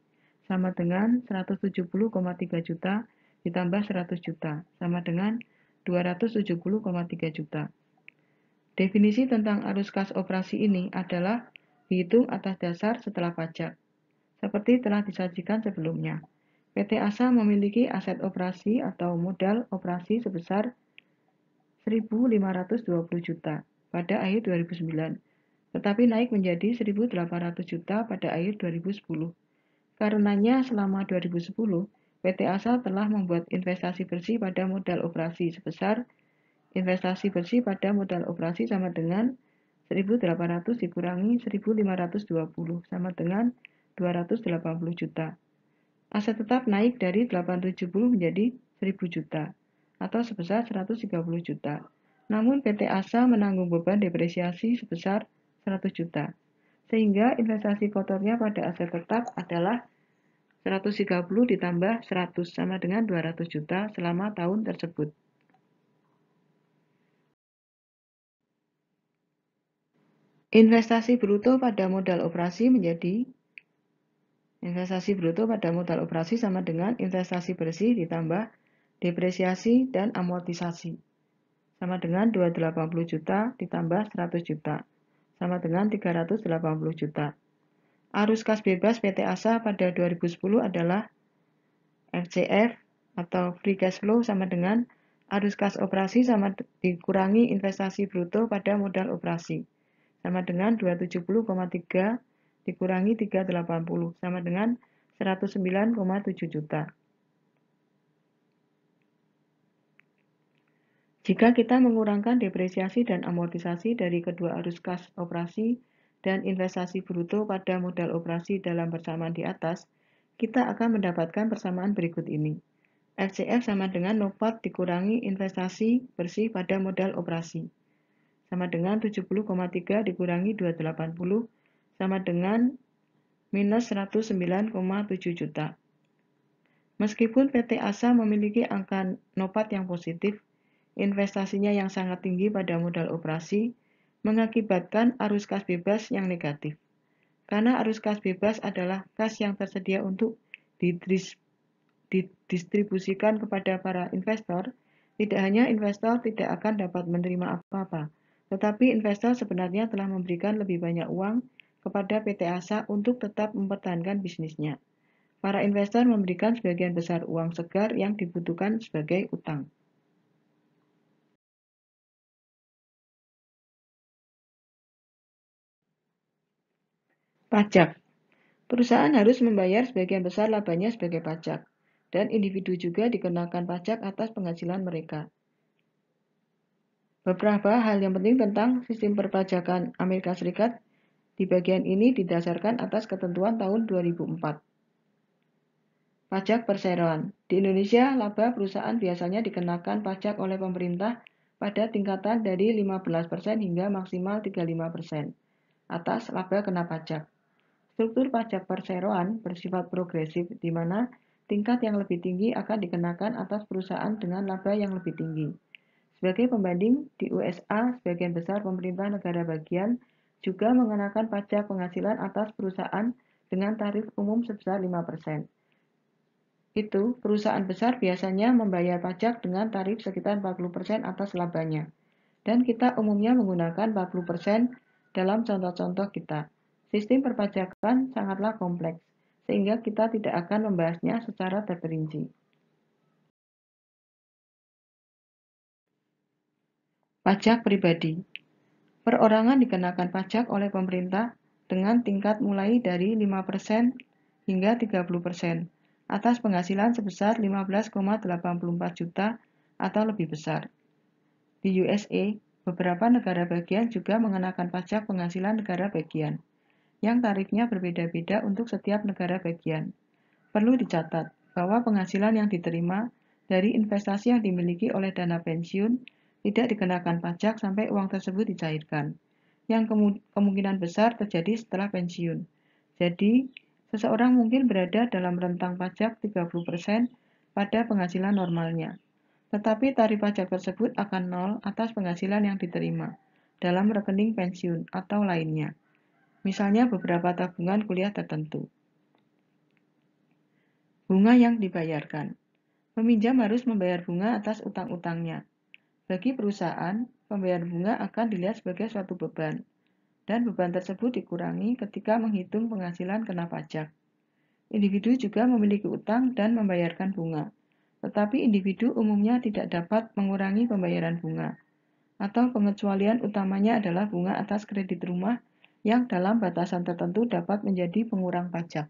sama dengan 170,3 juta ditambah 100 juta, sama dengan 270,3 juta. Definisi tentang arus kas operasi ini adalah dihitung atas dasar setelah pajak, seperti telah disajikan sebelumnya. PT ASA memiliki aset operasi atau modal operasi sebesar 1.520 juta pada akhir 2009, tetapi naik menjadi 1.800 juta pada akhir 2010. Karenanya selama 2010, PT ASA telah membuat investasi bersih pada modal operasi sebesar investasi bersih pada modal operasi sama dengan 1.800 dikurangi 1.520 sama dengan 280 juta. Aset tetap naik dari 870 menjadi 1.000 juta atau sebesar 130 juta. Namun PT ASA menanggung beban depresiasi sebesar 100 juta. Sehingga investasi kotornya pada aset tetap adalah 130 ditambah 100 sama dengan 200 juta selama tahun tersebut. Investasi bruto pada modal operasi menjadi investasi bruto pada modal operasi sama dengan investasi bersih ditambah depresiasi dan amortisasi, sama dengan 280 juta ditambah 100 juta, sama dengan 380 juta. Arus kas bebas PT ASA pada 2010 adalah FCF atau Free Cash Flow sama dengan arus kas operasi sama dikurangi investasi bruto pada modal operasi, sama dengan 270,3 dikurangi 380 sama dengan 109,7 juta. Jika kita mengurangkan depresiasi dan amortisasi dari kedua arus kas operasi dan investasi bruto pada modal operasi dalam persamaan di atas, kita akan mendapatkan persamaan berikut ini. FCF sama dengan NOPAT dikurangi investasi bersih pada modal operasi, sama dengan 70,3 dikurangi 280 sama dengan minus 109,7 juta. Meskipun PT ASA memiliki angka NOPAT yang positif, investasinya yang sangat tinggi pada modal operasi mengakibatkan arus kas bebas yang negatif. Karena arus kas bebas adalah kas yang tersedia untuk didistribusikan kepada para investor, tidak hanya investor tidak akan dapat menerima apa-apa, tetapi investor sebenarnya telah memberikan lebih banyak uang kepada PT ASA untuk tetap mempertahankan bisnisnya. Para investor memberikan sebagian besar uang segar yang dibutuhkan sebagai utang. Pajak. Perusahaan harus membayar sebagian besar labanya sebagai pajak, dan individu juga dikenakan pajak atas penghasilan mereka. Beberapa hal yang penting tentang sistem perpajakan Amerika Serikat di bagian ini didasarkan atas ketentuan tahun 2004. Pajak perseroan. Di Indonesia, laba perusahaan biasanya dikenakan pajak oleh pemerintah pada tingkatan dari 15% hingga maksimal 35% atas laba kena pajak. Struktur pajak perseroan bersifat progresif, di mana tingkat yang lebih tinggi akan dikenakan atas perusahaan dengan laba yang lebih tinggi. Sebagai pembanding, di USA, sebagian besar pemerintah negara bagian juga mengenakan pajak penghasilan atas perusahaan dengan tarif umum sebesar 5%. Itu, perusahaan besar biasanya membayar pajak dengan tarif sekitar 40% atas labanya. Dan kita umumnya menggunakan 40% dalam contoh-contoh kita. Sistem perpajakan sangatlah kompleks, sehingga kita tidak akan membahasnya secara terperinci. Pajak pribadi. Perorangan dikenakan pajak oleh pemerintah dengan tingkat mulai dari 5% hingga 30% atas penghasilan sebesar 15,84 juta atau lebih besar. Di USA, beberapa negara bagian juga mengenakan pajak penghasilan negara bagian, yang tarifnya berbeda-beda untuk setiap negara bagian. Perlu dicatat bahwa penghasilan yang diterima dari investasi yang dimiliki oleh dana pensiun tidak dikenakan pajak sampai uang tersebut dicairkan, yang kemungkinan besar terjadi setelah pensiun. Jadi, seseorang mungkin berada dalam rentang pajak 30% pada penghasilan normalnya. Tetapi tarif pajak tersebut akan nol atas penghasilan yang diterima dalam rekening pensiun atau lainnya. Misalnya beberapa tabungan kuliah tertentu. Bunga yang dibayarkan. Peminjam harus membayar bunga atas utang-utangnya. Bagi perusahaan, pembayaran bunga akan dilihat sebagai suatu beban, dan beban tersebut dikurangi ketika menghitung penghasilan kena pajak. Individu juga memiliki utang dan membayarkan bunga, tetapi individu umumnya tidak dapat mengurangi pembayaran bunga, atau pengecualian utamanya adalah bunga atas kredit rumah yang dalam batasan tertentu dapat menjadi pengurang pajak.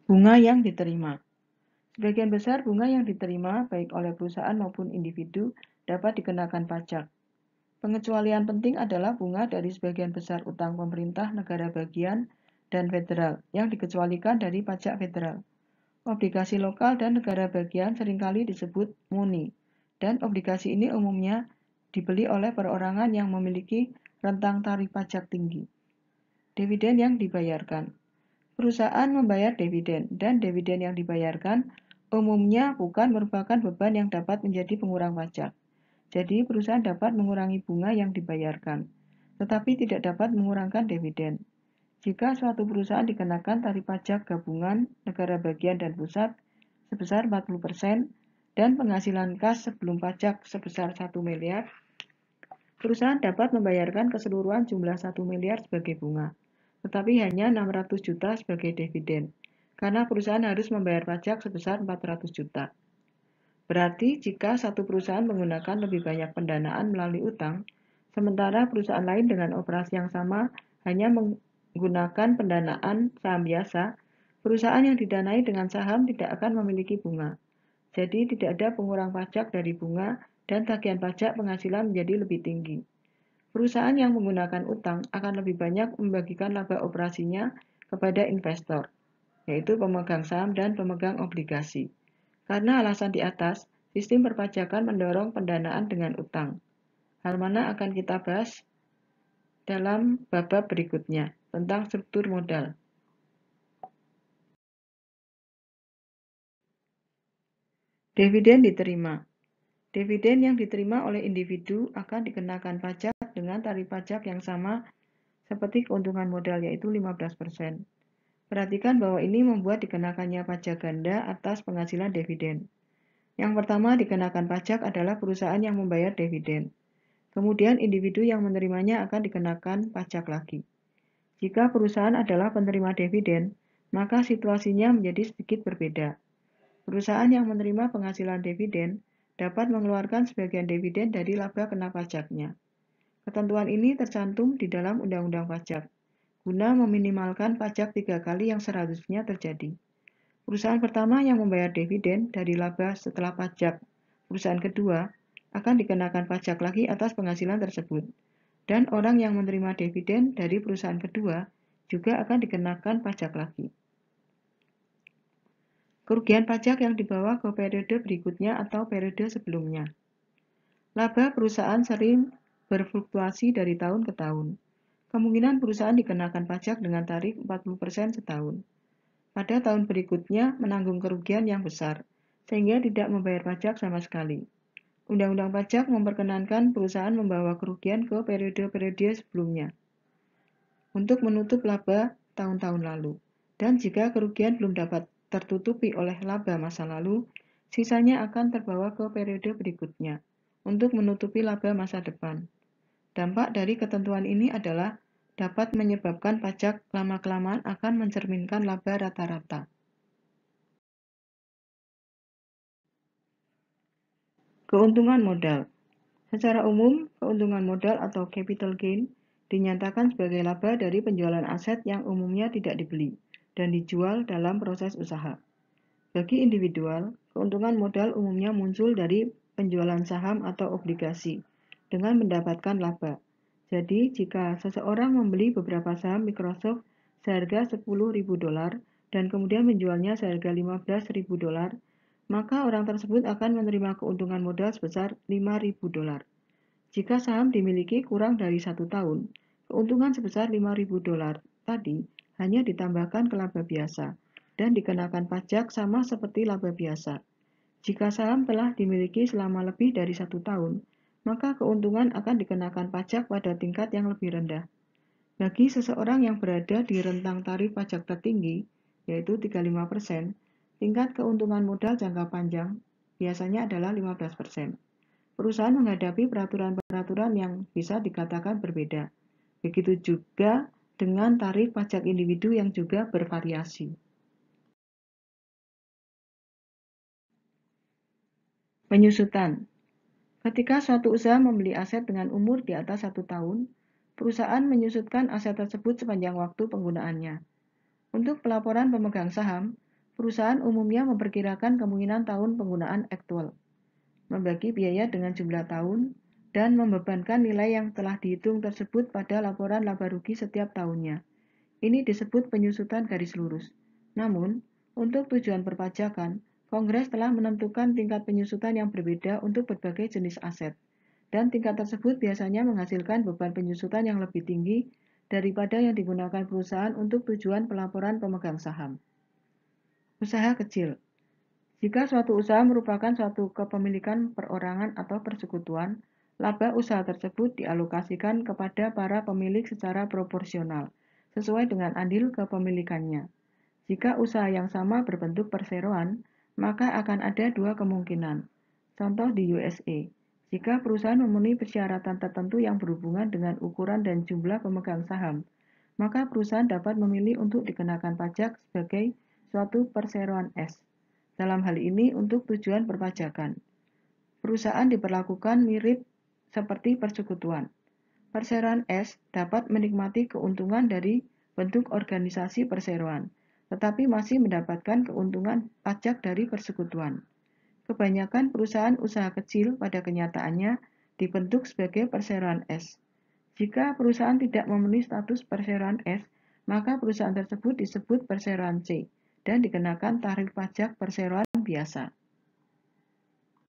Bunga yang diterima. Sebagian besar bunga yang diterima baik oleh perusahaan maupun individu dapat dikenakan pajak. Pengecualian penting adalah bunga dari sebagian besar utang pemerintah negara bagian dan federal yang dikecualikan dari pajak federal. Obligasi lokal dan negara bagian seringkali disebut muni, dan obligasi ini umumnya dibeli oleh perorangan yang memiliki rentang tarif pajak tinggi. Dividen yang dibayarkan. Perusahaan membayar dividen, dan dividen yang dibayarkan umumnya bukan merupakan beban yang dapat menjadi pengurang pajak. Jadi, perusahaan dapat mengurangi bunga yang dibayarkan, tetapi tidak dapat mengurangkan dividen. Jika suatu perusahaan dikenakan tarif pajak gabungan negara bagian dan pusat sebesar 40% dan penghasilan kas sebelum pajak sebesar 1 miliar, perusahaan dapat membayarkan keseluruhan jumlah 1 miliar sebagai bunga, tetapi hanya 600 juta sebagai dividen, karena perusahaan harus membayar pajak sebesar 400 juta. Berarti jika satu perusahaan menggunakan lebih banyak pendanaan melalui utang, sementara perusahaan lain dengan operasi yang sama hanya menggunakan pendanaan saham biasa, perusahaan yang didanai dengan saham tidak akan memiliki bunga. Jadi tidak ada pengurang pajak dari bunga dan tagihan pajak penghasilan menjadi lebih tinggi. Perusahaan yang menggunakan utang akan lebih banyak membagikan laba operasinya kepada investor, yaitu pemegang saham dan pemegang obligasi. Karena alasan di atas, sistem perpajakan mendorong pendanaan dengan utang. Hal mana akan kita bahas dalam bab berikutnya tentang struktur modal. Dividen diterima. Dividen yang diterima oleh individu akan dikenakan pajak dengan tarif pajak yang sama seperti keuntungan modal, yaitu 15%. Perhatikan bahwa ini membuat dikenakannya pajak ganda atas penghasilan dividen. Yang pertama dikenakan pajak adalah perusahaan yang membayar dividen. Kemudian individu yang menerimanya akan dikenakan pajak lagi. Jika perusahaan adalah penerima dividen, maka situasinya menjadi sedikit berbeda. Perusahaan yang menerima penghasilan dividen dapat mengeluarkan sebagian dividen dari laba kena pajaknya. Ketentuan ini tercantum di dalam Undang-Undang Pajak, guna meminimalkan pajak 3 kali yang seharusnya terjadi. Perusahaan pertama yang membayar dividen dari laba setelah pajak, perusahaan kedua akan dikenakan pajak lagi atas penghasilan tersebut. Dan orang yang menerima dividen dari perusahaan kedua juga akan dikenakan pajak lagi. Kerugian pajak yang dibawa ke periode berikutnya atau periode sebelumnya. Laba perusahaan sering berfluktuasi dari tahun ke tahun. Kemungkinan perusahaan dikenakan pajak dengan tarif 40% setahun. Pada tahun berikutnya menanggung kerugian yang besar, sehingga tidak membayar pajak sama sekali. Undang-Undang Pajak memperkenankan perusahaan membawa kerugian ke periode-periode sebelumnya untuk menutup laba tahun-tahun lalu. Dan jika kerugian belum dapat tertutupi oleh laba masa lalu, sisanya akan terbawa ke periode berikutnya untuk menutupi laba masa depan. Dampak dari ketentuan ini adalah dapat menyebabkan pajak lama-kelamaan akan mencerminkan laba rata-rata. Keuntungan modal. Secara umum, keuntungan modal atau capital gain dinyatakan sebagai laba dari penjualan aset yang umumnya tidak dibeli dan dijual dalam proses usaha. Bagi individual, keuntungan modal umumnya muncul dari penjualan saham atau obligasi dengan mendapatkan laba. Jadi, jika seseorang membeli beberapa saham Microsoft seharga $10.000 dan kemudian menjualnya seharga $15.000, maka orang tersebut akan menerima keuntungan modal sebesar $5.000. Jika saham dimiliki kurang dari 1 tahun, keuntungan sebesar $5.000 tadi hanya ditambahkan ke laba biasa dan dikenakan pajak sama seperti laba biasa. Jika saham telah dimiliki selama lebih dari 1 tahun, maka keuntungan akan dikenakan pajak pada tingkat yang lebih rendah. Bagi seseorang yang berada di rentang tarif pajak tertinggi, yaitu 35%, tingkat keuntungan modal jangka panjang biasanya adalah 15%. Perusahaan menghadapi peraturan-peraturan yang bisa dikatakan berbeda. Begitu juga dengan tarif pajak individu yang juga bervariasi. Penyusutan. Ketika suatu usaha membeli aset dengan umur di atas 1 tahun, perusahaan menyusutkan aset tersebut sepanjang waktu penggunaannya. Untuk pelaporan pemegang saham, perusahaan umumnya memperkirakan kemungkinan tahun penggunaan aktual, membagi biaya dengan jumlah tahun, dan membebankan nilai yang telah dihitung tersebut pada laporan laba rugi setiap tahunnya. Ini disebut penyusutan garis lurus. Namun, untuk tujuan perpajakan, Kongres telah menentukan tingkat penyusutan yang berbeda untuk berbagai jenis aset, dan tingkat tersebut biasanya menghasilkan beban penyusutan yang lebih tinggi daripada yang digunakan perusahaan untuk tujuan pelaporan pemegang saham. Usaha kecil. Jika suatu usaha merupakan suatu kepemilikan perorangan atau persekutuan, laba usaha tersebut dialokasikan kepada para pemilik secara proporsional, sesuai dengan andil kepemilikannya. Jika usaha yang sama berbentuk perseroan, maka akan ada dua kemungkinan. Contoh di USA, jika perusahaan memenuhi persyaratan tertentu yang berhubungan dengan ukuran dan jumlah pemegang saham, maka perusahaan dapat memilih untuk dikenakan pajak sebagai suatu perseroan S. Dalam hal ini untuk tujuan perpajakan. Perusahaan diperlakukan mirip seperti persekutuan. Perseroan S dapat menikmati keuntungan dari bentuk organisasi perseroan, tetapi masih mendapatkan keuntungan pajak dari persekutuan. Kebanyakan perusahaan usaha kecil pada kenyataannya dibentuk sebagai perseroan S. Jika perusahaan tidak memenuhi status perseroan S, maka perusahaan tersebut disebut perseroan C dan dikenakan tarif pajak perseroan biasa.